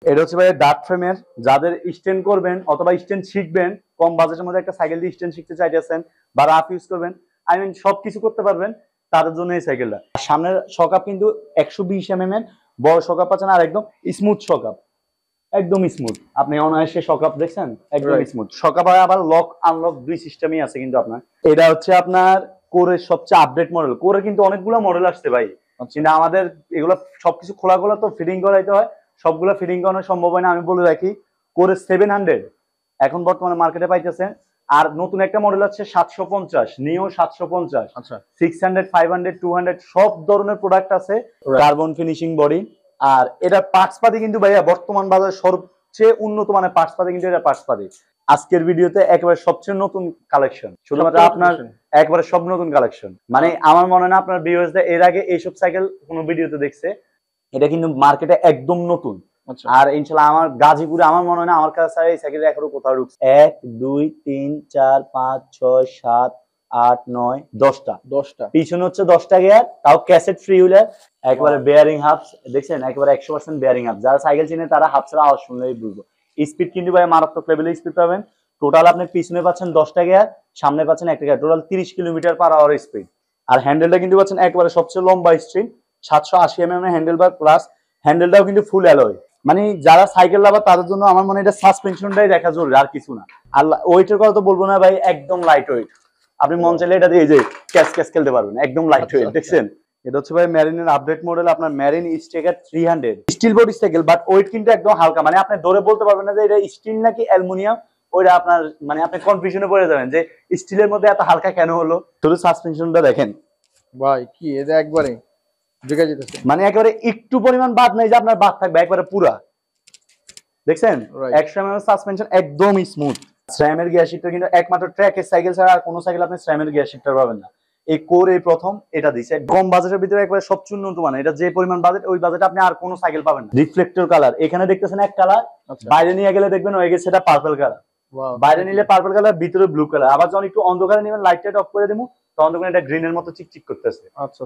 এটা হচ্ছে ভাই ডার্ট ফ্রেমের, যাদের স্ট্যান্ড করবেন অথবা স্ট্যান্ড শিখবেন, কম বাজেটের মধ্যে একটা সাইকেল দিয়ে স্ট্যান্ড শিখতে চাইতেছেন বা রাফ ইউজ করবেন, সবকিছু করতে পারবেন, তাদের জন্য এই সাইকেলটা। সামনের শকআপ কিন্তু 120 এর বড় শকআপ পাচ্ছেন, আর একদম স্মুথ শকআপ, একদম স্মুথ। আপনি অনায়াসে শকআপ দেখছেন, একদম স্মুথ শকআপ। আবার লক আনলক দুই সিস্টেমই আছে কিন্তু আপনার। এটা হচ্ছে আপনার কোরের সবচেয়ে আপডেট মডেল। কোরে কিন্তু অনেকগুলো মডেল আসছে ভাই, কিন্তু আমাদের এগুলো সবকিছু খোলা খোলা তো ফিটিং করাইতে হয়, সবগুলো ফিটিং করানো সম্ভব হয় না। আমি বলে রাখি, কোরে 700 এখন বর্তমানে মার্কেটে পাইতেছে। আর নতুন একটা মডেল আছে 750, নিও 750, 600, 500, 200 সব ধরনের প্রোডাক্ট আছে, কার্বন ফিনিশিং বডি। আর এটা পার্টস পাতি কিন্তু ভাইয়া বর্তমান বাজারে সবচেয়ে উন্নত মানের পার্টস পাতি, কিন্তু এটা পার্টস পাতি। আজকের ভিডিওতে একেবারে সবচেয়ে নতুন কালেকশন, শুধুমাত্র আপনার একবারে সব নতুন কালেকশন। মানে আমার মনে হয় না আপনার ভিউয়ার্সরা এর আগে এইসব সাইকেল কোনো ভিডিওতে দেখছে। এটা কিন্তু মার্কেটে একদম নতুন। আর ইনশাআল্লাহ আমার গাজীপুরে আমার মনে হয় না আমার কাছে এই সাইকেল এখনো কোথাও ঢুকছে। 1 2 3 4 5 6 7 8 9 10টা পিছনে হচ্ছে 10টা গিয়ার, তাও ক্যাসেট ফ্রি হুইলার, একবারে বেয়ারিং হাবস দেখছেন, একবারে 100% বেয়ারিং হাবস। যারা সাইকেল চিনে তারা হাবসের আওয়াজ শুনলেই বুঝবো। স্পিড কিন্তু ভাই মারাত্মক লেভেলে স্পিড পাবেন। টোটাল আপনি পিছনে পাচ্ছেন 10টা গিয়ার, সামনে পাচ্ছেন একটা গিয়ার, টোটাল 30 কিলোমিটার/আওয়ার স্পিড। আর হ্যান্ডেলটা কিন্তু পাচ্ছেন একবারে সবচেয়ে লম্বা স্ট্রিং, 780 এর হ্যান্ডেল বার, প্লাস হ্যান্ডেলটাও কিন্তু ফুল অ্যালয়। মানে যারা সাইকেল লাভার তাদের জন্য আমার মনে হয় এটা সাসপেনশনটাই দেখা জরুরি, আর কিছু না। আর ওয়েটের কথা তো বলবো না ভাই, একদম লাইট ওয়েট। আপনি মন চাইলে এটা দিয়ে যে ক্যাশ ক্যাশ খেলতে পারবেন, একদম লাইট ওয়েট। দেখছেন, এটা হচ্ছে ভাই মেরিনের আপডেট মডেল, আপনার মেরিন স্টেকার 300 steel body cycle, but weight কিন্তু একদম হালকা। মানে আপনি ধরে বলতে পারবেন না যে এটা স্টিল নাকি অ্যালুমিনিয়াম, ওইটা আপনার মানে আপনি কনফিউশনে পড়ে যাবেন যে স্টিলের মধ্যে এত হালকা কেন হলো। শুধু সাসপেনশনটা দেখেন ভাই, কি এটা একবারে ঢুকে যেতেছে, মানে একেবারে একটু পরিমাণ বাদ নাই যে আপনার বাদ থাকবে, একবারে পুরা। দেখছেন 100 mm সাসপেনশন, একদম স্মুথ। স্র্যামের গিয়ার শিফটার কিন্তু একমাত্র ট্র্যাকের সাইকেল ছাড়া আর কোনো সাইকেল আপনি স্র্যামের গিয়ার শিফটার পাবেন না। এই কোর এই প্রথম এটা দিছে, কম বাজেটের ভিতরে একবারে সবচেয়ে উন্নত মানের। এটা যে পরিমাণ বাজেট, ওই বাজেটে আপনি আর কোনো সাইকেল পাবেন না। রিফ্লেক্টর কালার এখানে দেখতেছেন এক কালার, বাইরে নিয়ে গেলে দেখবেন হয়ে গেছে এটা পার্পল কালার। বাইরে নিলে পার্পল কালার, ভিতরে ব্লু কালার। আবার যখন একটু অন্ধকারে নেবেন, লাইটটা অফ করে দেবো, তখন দেখবেন এটা গ্রিনের মতো চিকচিক করতেছে।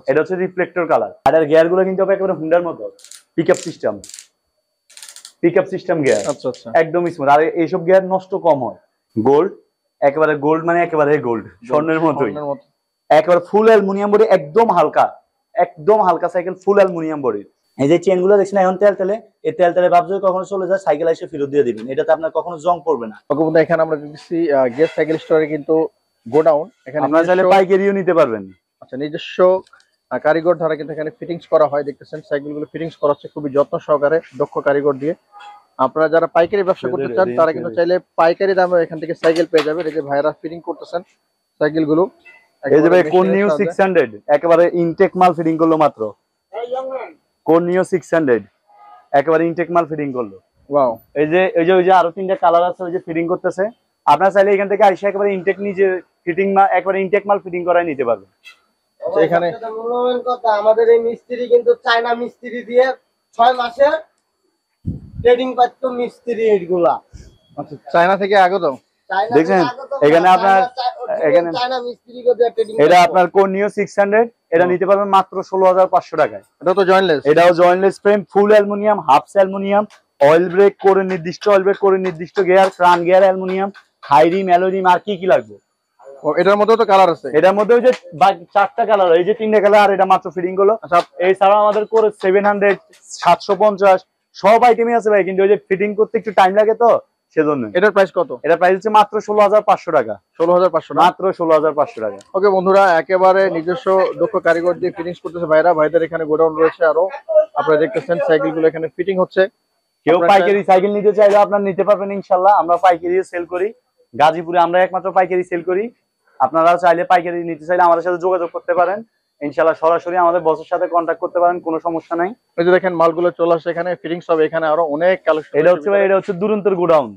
এটা হচ্ছে রিফ্লেক্টর কালার। আর এর গিয়ার গুলো কিন্তু একেবারে হুন্ডার মতো, পিকআপ সিস্টেম গিয়ার, একদম স্মুথ। আর এইসব গিয়ার নষ্ট কম হয়। গোল্ড, একেবারে গোল্ড, মানে একেবারে গোল্ড, স্বর্ণের মতোই। একেবারে ফুল অ্যালুমিনিয়াম বডি, একদম হালকা, একদম হালকা সাইকেল, ফুল অ্যালুমিনিয়াম বডি। এই যে চেন গুলো দেখছেন এখন তেলে, এই তেলে ভাব যদি কখনো চলে যায়, সাইকেল এসে ফেরত দিয়ে দিবেন, এটাতে আপনার কখনো জং পড়বে না। এখানে আমরা দেখছি গেস্ট সাইকেল স্টোরে কিন্তু গোডাউন, এখানে আপনারা চাইলে পাইকারিও নিতে পারবেন। আচ্ছা, নিজস্ব কারিগর দ্বারা কিন্তু এখানে ফিটিংস করা হয়। দেখতেছেন সাইকেল গুলো ফিটিংস করা হচ্ছে খুবই যত্ন সহকারে, দক্ষ কারিগর দিয়ে। আপনারা যারা পাইকারি ব্যবসা করতে চান তারা কিন্তু চাইলে পাইকারি দামে এখান থেকে সাইকেল পেয়ে যাবেন। এই যে ভাইরা ফিটিং করতেছেন সাইকেল গুলো। এই যে ভাই কোনিও 600 একেবারে ইনটেক মাল ফিটিং করলো মাত্র। কোনিও 600 একেবারে ইনটেক মাল ফিটিং করলো। ওয়াও, এই যে আরো তিনটা কালার আছে, ওই যে ফিটিং করতেছে। আপনারা চাইলে এখান থেকে আইসা একেবারে ইনটেক নিজে ফিটিং মাল, একবারে ইনটেক মাল ফিটিং করাই নিতে পারবেন। এখানে মূল্যবান কথা, আমাদের এই মিস্ত্রি কিন্তু চায়না মিস্ত্রি দিয়ে 6 মাসে ট্রেডিং পাচ্ছ মিস্ত্রি এগুলা। আচ্ছা, চায়না থেকে আগত। দেখেন এখানে আপনার, এখানে এটা আপনার কোনিও 600, এটা নিতে পারবেন মাত্র 16,500 টাকায়। এটা তো জয়েন্টলেস, এটাও jointless frame, full aluminium, hubs aluminium, oil brake করে নির্দিষ্ট অয়েল ব্রেক করে নির্দিষ্ট gear, crank gear aluminium, high rim, alloy rim, আর কি লাগবে। ও, এটার মধ্যে তো কালার আছে, এটার মধ্যে ওই যে 4টা কালার, এই যে 3টা কালার, আর এটা মাত্র ফিটিং করলো। এছাড়াও আমাদের করে 700, 750 সব আইটেমই আছে ভাই, কিন্তু ওই যে ফিটিং করতে একটু টাইম লাগে, তো সেজন্য। এটার প্রাইস কত? এটার প্রাইস হচ্ছে মাত্র 16,500 টাকা। 16,500, মাত্র 16,500 টাকা। ওকে বন্ধুরা, একেবারে নিজস্ব দক্ষ কারিগর দিয়ে ফিটিংস করতেছে ভাইরা। ভাইদের এখানে গোডাউন রয়েছে আরো, আপনারা দেখতেছেন সাইকেল গুলো এখানে ফিটিং হচ্ছে। কেউ পাইকারি সাইকেল নিতে চাইলে আপনারা নিতে পারবেন ইনশাআল্লাহ। আমরা পাইকারি সেল করি গাজীপুরে, আমরা একমাত্র পাইকারি সেল করি। আপনারা চাইলে পাইকারি নিতে চাইলে আমাদের সাথে যোগাযোগ করতে পারেন ইনশাআল্লাহ। সরাসরি আমাদের বসের সাথে কন্টাক্ট করতে পারেন, কোনো সমস্যা নাই। এই যে দেখেন মালগুলো চলে আসছে এখানে, ফিটিংস হবে এখানে আরো অনেক কালেকশন। এটা হচ্ছে ভাই, এটা হচ্ছে দুরন্তের গোডাউন।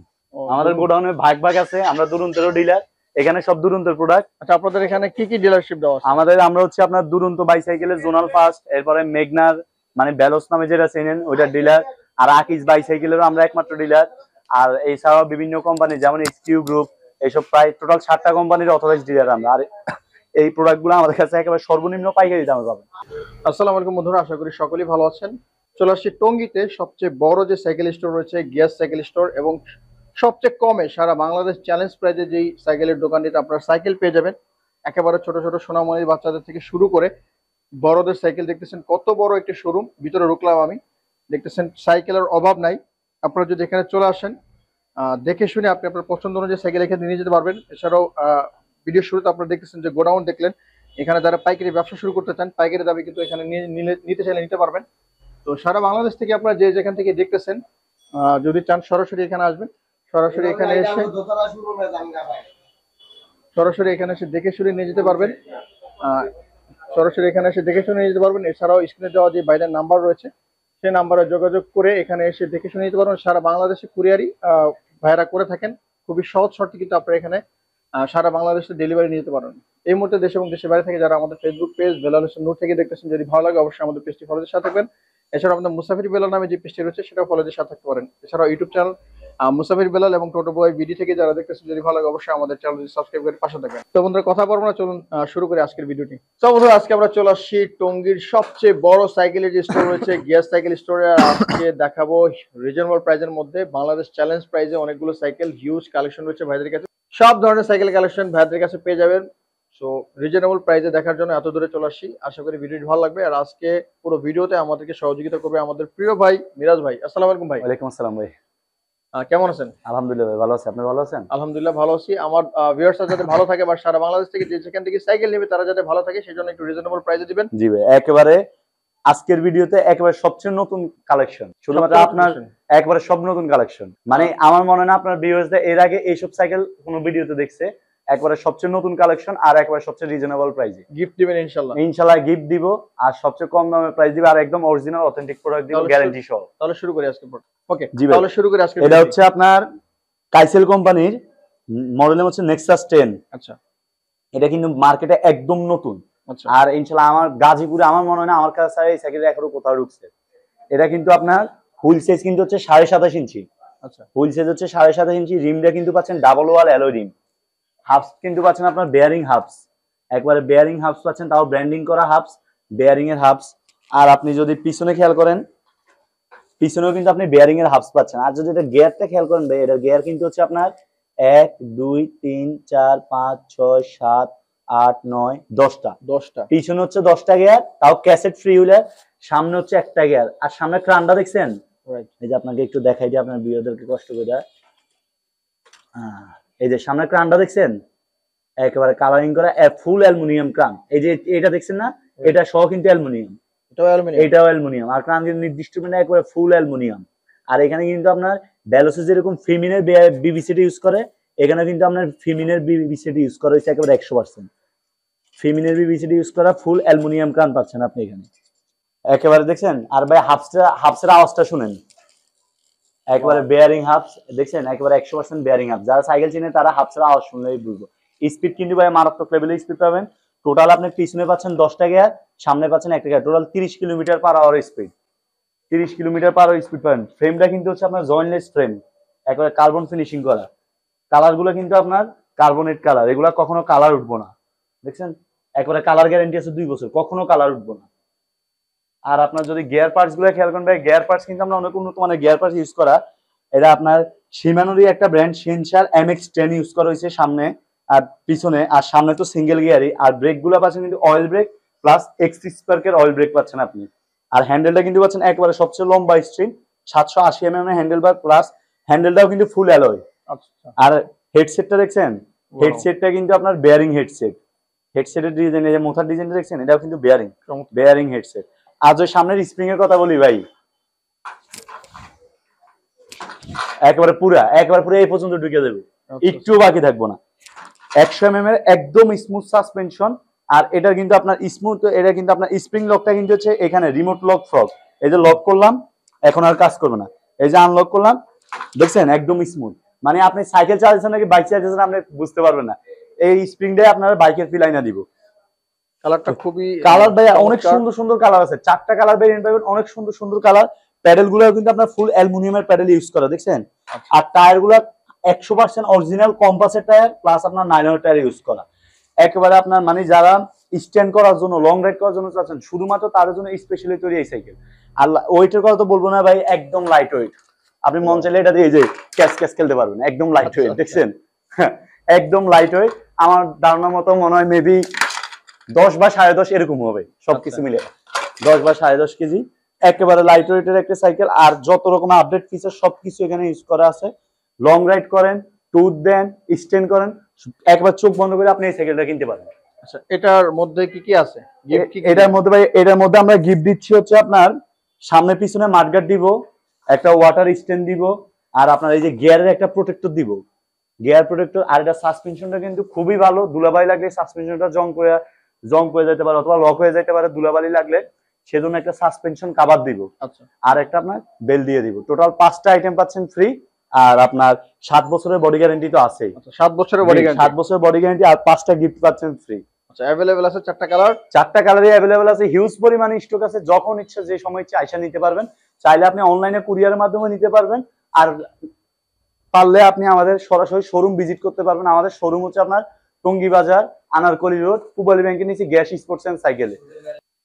আমাদের গোডাউনে ভাগ আছে, আমরা দুরন্তেরও ডিলার, এখানে সব দুরন্তের প্রোডাক্ট। আচ্ছা, আপনাদের এখানে কি কি ডিলারশিপ দেওয়া আছে? আমরা হচ্ছে আপনার দুরন্ত বাইসাইকেলের জোনাল ফার্স্ট, এরপরে মেঘনার মানে বেলস নামে যেটা চেনেন ওইটার ডিলার, আর আকিজ বাইসাইকেলেরও আমরা একমাত্র ডিলার। আর এছাড়াও বিভিন্ন কোম্পানি যেমন এক্সকিউ গ্রুপ, এইসব প্রায় টোটাল 7টা কোম্পানির অথরাইজ ডিলার আমরা। আর এই প্রোডাক্টগুলো আমাদের কাছে একেবারে সর্বনিম্ন পাইকারি দামে পাবেন। আসসালামু আলাইকুম বন্ধুরা, আশা করি সকলেই ভালো আছেন। চলে আসছি টঙ্গীতে সবচেয়ে বড় যে সাইকেল স্টোর রয়েছে গিয়াস সাইকেল স্টোর, এবং সবচেয়ে কমে সারা বাংলাদেশ চ্যালেঞ্জ প্রাইজে যেই সাইকেলের দোকানটিতে আপনারা সাইকেল পেয়ে যাবেন। একেবারে ছোট ছোট সোনামণি বাচ্চাদের থেকে শুরু করে বড়দের সাইকেল দেখতেছেন, কত বড় একটি শোরুম। ভিতরে ঢুকলাম আমি, দেখতেছেন সাইকেলের অভাব নাই। আপনারা যদি এখানে চলে আসেন, দেখে শুনে আপনি আপনার পছন্দ অনুযায়ী সাইকেল এখানে নিয়ে যেতে পারবেন। এছাড়াও ভিডিও শুরুতে আপনারা দেখতেছেন যে গোডাউন দেখলেন, এখানে যারা পাইকারি ব্যবসা শুরু করতে চান পাইকারি দামে কিন্তু এখানে নিতে চাইলে নিতে পারবেন। তো সারা বাংলাদেশ থেকে আপনারা যে যেখান থেকে দেখতেছেন, যদি চান সরাসরি এখানে আসবেন, সরাসরি এখানে এসে দেখে শুনে নিয়ে যেতে পারবেন। সরাসরি এখানে এসে দেখে শুনে নিয়ে যেতে পারবেন। এছাড়াও স্ক্রিনে দেওয়া যে বাইরের নাম্বার রয়েছে সেই নাম্বারে যোগাযোগ করে এখানে এসে দেখে শুনে নিতে পারবেন। সারা বাংলাদেশে কুরিয়ারি ভাইরা করে থাকেন, খুবই সহজ শর্তে কিন্তু আপনারা এখানে সারা বাংলাদেশে ডেলিভারি নিয়ে যেতে পারবেন। এই মুহূর্তে দেশ এবং দেশের বাইরে থেকে যারা আমাদের ফেসবুক পেজ বেলাল হোসেন নূর থেকে দেখতেছেন, যদি ভালো লাগে অবশ্যই আমাদের পেজটি ফলো দিয়ে সাথে থাকবেন। এছাড়াও আমাদের মুসাফির বেলাল নামে যে পেজটি রয়েছে সেটাও ফলো দিয়ে সাথে থাকতে পারেন। এছাড়াও ইউটিউব চ্যানেল মুসাফির বেলাল এবং টোটো বয় বিডি থেকে যারা দেখতেছেন, যদি ভালো লাগে অবশ্যই আমাদের চ্যানেলটি সাবস্ক্রাইব করে পাশে থাকবেন। তো বন্ধুরা কথা বলবো না, চলুন শুরু করি আজকের ভিডিওটি। তো বন্ধুরা আজকে আমরা চলে আসছি টঙ্গীর সবচেয়ে বড় সাইকেলের যে স্টোর রয়েছে গিয়াস সাইকেল স্টোরে। আজকে দেখাবো রিজনেবল প্রাইসের মধ্যে বাংলাদেশ চ্যালেঞ্জ প্রাইসে অনেকগুলো সাইকেল, হিউজ কালেকশন রয়েছে ভাইদের কাছে। সব ধরনের সাইকেল কালেকশন ভাইদের কাছে পেয়ে যাবেন। সো রিজনেবল প্রাইসে দেখার জন্য এত দূরে চলে আসছি, আশা করি ভিডিওটি ভালো লাগবে। আর আজকে পুরো ভিডিওতে আমাদেরকে সহযোগিতা করবে আমাদের প্রিয় ভাই মিরাজ ভাই। আসসালামু আলাইকুম ভাই। ওয়ালাইকুম আসসালাম ভাই। কেমন আছেন? আলহামদুলিল্লাহ ভাই, ভালো আছি। আপনি ভালো আছেন? আলহামদুলিল্লাহ ভালো আছি। আমার ভিউয়ার্সরা যাতে ভালো থাকে বা সারা বাংলাদেশ থেকে যে যেখান থেকে সাইকেল নেবে তারা যাতে ভালো থাকে সেই জন্য একটু রিজনেবল প্রাইসে দিবেন। জি ভাই, একেবারে আজকের ভিডিওতে একেবারে সবচেয়ে নতুন কালেকশন, শুধুমাত্র আপনার একবারে সব নতুন কালেকশন। মানে আমার মনে হয় না আপনার ভিউয়ার্সরা এর আগে এইসব সাইকেল কোনো ভিডিওতে দেখছে। একবারে সবচেয়ে নতুন কালেকশন আর একবারে সবচেয়ে রিজনেবল প্রাইসে গিফট দিবেন ইনশাআল্লাহ। ইনশাআল্লাহ গিফট দিব, আর সবচেয়ে কম দামে প্রাইস দিব, আর একদম অরিজিনাল অথেন্টিক প্রোডাক্ট দিব, গ্যারান্টি সহ। তাহলে শুরু করি আজকে। ওকে, জি ভাই, তাহলে শুরু করি আজকে। এটা হচ্ছে আপনার কাইসেল কোম্পানির মডেল হচ্ছে নেক্সাস 10। আচ্ছা, এটা কিন্তু মার্কেটে একদম নতুন। আচ্ছা, আর ইনশাআল্লাহ আমার গাজীপুরে আমার মনে হয় না আমার কাছে এই সাইকেল এখনো কোথাও ঢুকছে। এটা কিন্তু আপনার হুইল সাইজ কিন্তু হচ্ছে 27.5 ইঞ্চি। আচ্ছা, হুইল সাইজ হচ্ছে 27.5 ইঞ্চি। রিমটা কিন্তু পাচ্ছেন ডাবল ওয়াল অ্যালয় রিম। হাফস কিন্তু পাচ্ছেন আপনার বেয়ারিং হাফস, একবারে বেয়ারিং হাফস পাচ্ছেন, তাও ব্র্যান্ডিং করা হাফস, বেয়ারিং এর হাফস। আর আপনি যদি পিছনে খেয়াল করেন, পিছনেও কিন্তু আপনি বেয়ারিং এর হাফস পাচ্ছেন। আর যদি এটা গিয়ারটা খেয়াল করেন ভাই, এটা গিয়ার কিন্তু হচ্ছে আপনার 1 2 3 4 5 6 7 8 9 10টা। পিছনে হচ্ছে 10টা গিয়ার, তাও ক্যাসেট ফ্রি হুইলার। সামনে হচ্ছে একটা গিয়ার। আর সামনে ক্রানটা দেখছেন? এই যে আপনাকে একটু দেখাই দিই আপনার ভিউয়ারদেরকে কষ্ট করে। এই যে সামনে ক্রানটা দেখছেন, একেবারে কালারিং করা ফুল অ্যালুমিনিয়াম ক্রান। এই যে এটা দেখছেন না, এটা সহ কিন্তু অ্যালুমিনিয়াম, এটাও অ্যালুমিনিয়াম। আর ক্রান কিন্তু নির্দিষ্ট মানে একেবারে ফুল অ্যালুমিনিয়াম। আর এখানে কিন্তু আপনার ভ্যালোসে যেরকম ফিমিনের বিবিসিটি ইউজ করে, এখানে কিন্তু আপনার ফিমিনের বিবিসিটি ইউজ করা হয়েছে একেবারে 100%। ফিমিনের বিবিসিটি ইউজ করা ফুল অ্যালুমিনিয়াম ক্রান পাচ্ছেন আপনি এখানে, একেবারে দেখছেন। আর ভাই হাফসের আওয়াজটা শুনেন, একেবারে বেয়ারিং হাফস দেখছেন, একেবারে 100% বেয়ারিং হাফস। যারা সাইকেল চিনে তারা হাফসের আওয়াজ শুনলেই বুঝবো। স্পিড কিন্তু ভাই মারাত্মক লেভেলের স্পিড পাবেন। টোটাল আপনি পিছনে পাচ্ছেন 10টা গিয়ার, সামনে পাচ্ছেন একটা gear, total 30 kilometre per hour speed. 30 kilometre per hour speed পাবেন। ফ্রেমটা কিন্তু হচ্ছে আপনার জয়েন্টলেস ফ্রেম, একেবারে কার্বন ফিনিশিং করা। কালার গুলো কিন্তু আপনার কার্বনেট কালার, এগুলা কখনো কালার উঠবো না। দেখছেন, একেবারে কালার গ্যারান্টি আছে 2 বছর, কখনো কালার উঠবো না। আর আপনার যদি গিয়ার পার্টস গুলো খেয়াল করেন ভাই, গিয়ার পার্টস কিন্তু আমরা অনেক উন্নত মানের গিয়ার পার্টস ইউজ করা। এটা আপনার শিমানোরই একটা ব্র্যান্ড সেনসার MX10 ইউজ করা হয়েছে সামনে আর পিছনে। আর সামনে তো সিঙ্গেল গিয়ারই। আর ব্রেক গুলো পাচ্ছেন কিন্তু অয়েল ব্রেক প্লাস এক্সি স্পার্কের অয়েল ব্রেক পাচ্ছেন আপনি। আর হ্যান্ডেলটা কিন্তু পাচ্ছেন একেবারে সবচেয়ে লম্বা স্ট্রিম 780 mm এর হ্যান্ডেল বার, প্লাস হ্যান্ডেলটাও কিন্তু ফুল অ্যালয়। আর হেডসেটটা দেখছেন, হেডসেটটা কিন্তু আপনার বেয়ারিং হেডসেট। হেডসেটের ডিজাইন, এই যে মাথার ডিজাইনটা দেখছেন, এটাও কিন্তু বেয়ারিং হেডসেট। আর ওই সামনের স্প্রিং এর কথা বলি ভাই, একেবারে পুরা এই পর্যন্ত ঢুকে দেবে, একটু বাকি থাকবো না। 100 mm এর একদম স্মুথ সাসপেনশন। আর এটা কিন্তু আপনার স্মুথ, এটা কিন্তু আপনার স্প্রিং লকটা কিন্তু হচ্ছে এখানে রিমোট লক ফ্রগ। এই যে লক করলাম, এখন আর কাজ করবে না। এই যে আনলক করলাম, দেখছেন একদম স্মুথ। মানে আপনি সাইকেল চালাচ্ছেন নাকি বাইক চালাচ্ছেন আপনি বুঝতে পারবেন না। এই স্প্রিংটাই আপনার বাইকের ফিল আইনা দিব। কালারটা খুবই কালার ভাই অনেক সুন্দর সুন্দর কালার আছে, 4টা কালার ভেরিয়েন্ট পাবেন, অনেক সুন্দর সুন্দর কালার। প্যাডেল গুলো কিন্তু আপনার ফুল অ্যালুমিনিয়ামের প্যাডেল ইউজ করা, দেখছেন। আর টায়ার গুলো 100% অরিজিনাল কম্পাসের টায়ার প্লাস আপনার নাইলনের টায়ার ইউজ করা। একেবারে আপনার মানে যারা স্ট্যান্ড করার জন্য, লং রাইড করার জন্য চাচ্ছেন, শুধুমাত্র তার জন্য স্পেশালি তৈরি এই সাইকেল। আর ওয়েটের কথা তো বলবো না ভাই, একদম লাইট ওয়েট। আপনি মন চাইলে এটা দিয়ে যে ক্যাশ ক্যাশ খেলতে পারবেন, একদম লাইট ওয়েট। দেখছেন, একদম লাইট ওয়েট। আমার ধারণা মতো মনে হয় মেবি 10 বা 10.5 এরকম হবে সবকিছু মিলে, 10 বা 10.5 কেজি। একেবারে লাইট ওয়েটের একটা সাইকেল, আর যত রকম আপডেট ফিচার সবকিছু এখানে ইউজ করা আছে। লং রাইড করেন, ট্যুর দেন, স্ট্যান্ড করেন, একবার চোখ বন্ধ করে আপনি এই সাইকেলটা কিনতে পারেন। আচ্ছা, এটার মধ্যে কি কি আছে? এটার মধ্যে ভাই, এটার মধ্যে আমরা গিফট দিচ্ছি হচ্ছে আপনার সামনে পিছনে মাডগার্ড দিব, একটা ওয়াটার স্ট্যান্ড দিব, আর আপনার এই যে গিয়ারের একটা প্রোটেক্টর দিব, গিয়ার প্রোটেক্টর। আর এটা সাসপেনশনটা কিন্তু খুবই ভালো, ধুলাবালি লাগলে সাসপেনশনটা জং করে যেতে পারে অথবা লক হয়ে যেতে পারে দুলাবালি লাগলে, সেজন্য একটা সাসপেনশন কভার দিব। আচ্ছা, আর একটা আপনার বেল দিয়ে দিব। টোটাল 5টা আইটেম পাচ্ছেন ফ্রি। আর আপনার 7 বছরের বডি গ্যারান্টি তো আছেই। আচ্ছা, 7 বছরের বডি গ্যারান্টি, 7 বছরের বডি গ্যারান্টি, আর 5টা গিফট পাচ্ছেন ফ্রি। আচ্ছা, अवेलेबल আছে 4টা কালার, 4টা কালারই अवेलेबल আছে, হিউজ পরিমাণে স্টক আছে। যখন ইচ্ছা যে সময় ইচ্ছা আইসা নিতে পারবেন। চাইলে আপনি অনলাইনে কুরিয়ারের মাধ্যমে নিতে পারবেন, আর পারলে আপনি আমাদের সরাসরি শোরুম ভিজিট করতে পারবেন। আমাদের শোরুম হচ্ছে আপনার টঙ্গী বাজার, আনারকলি রোড, পূবালী ব্যাংকের নিচে, গ্যাস স্পোর্টস এন্ড সাইকেলে।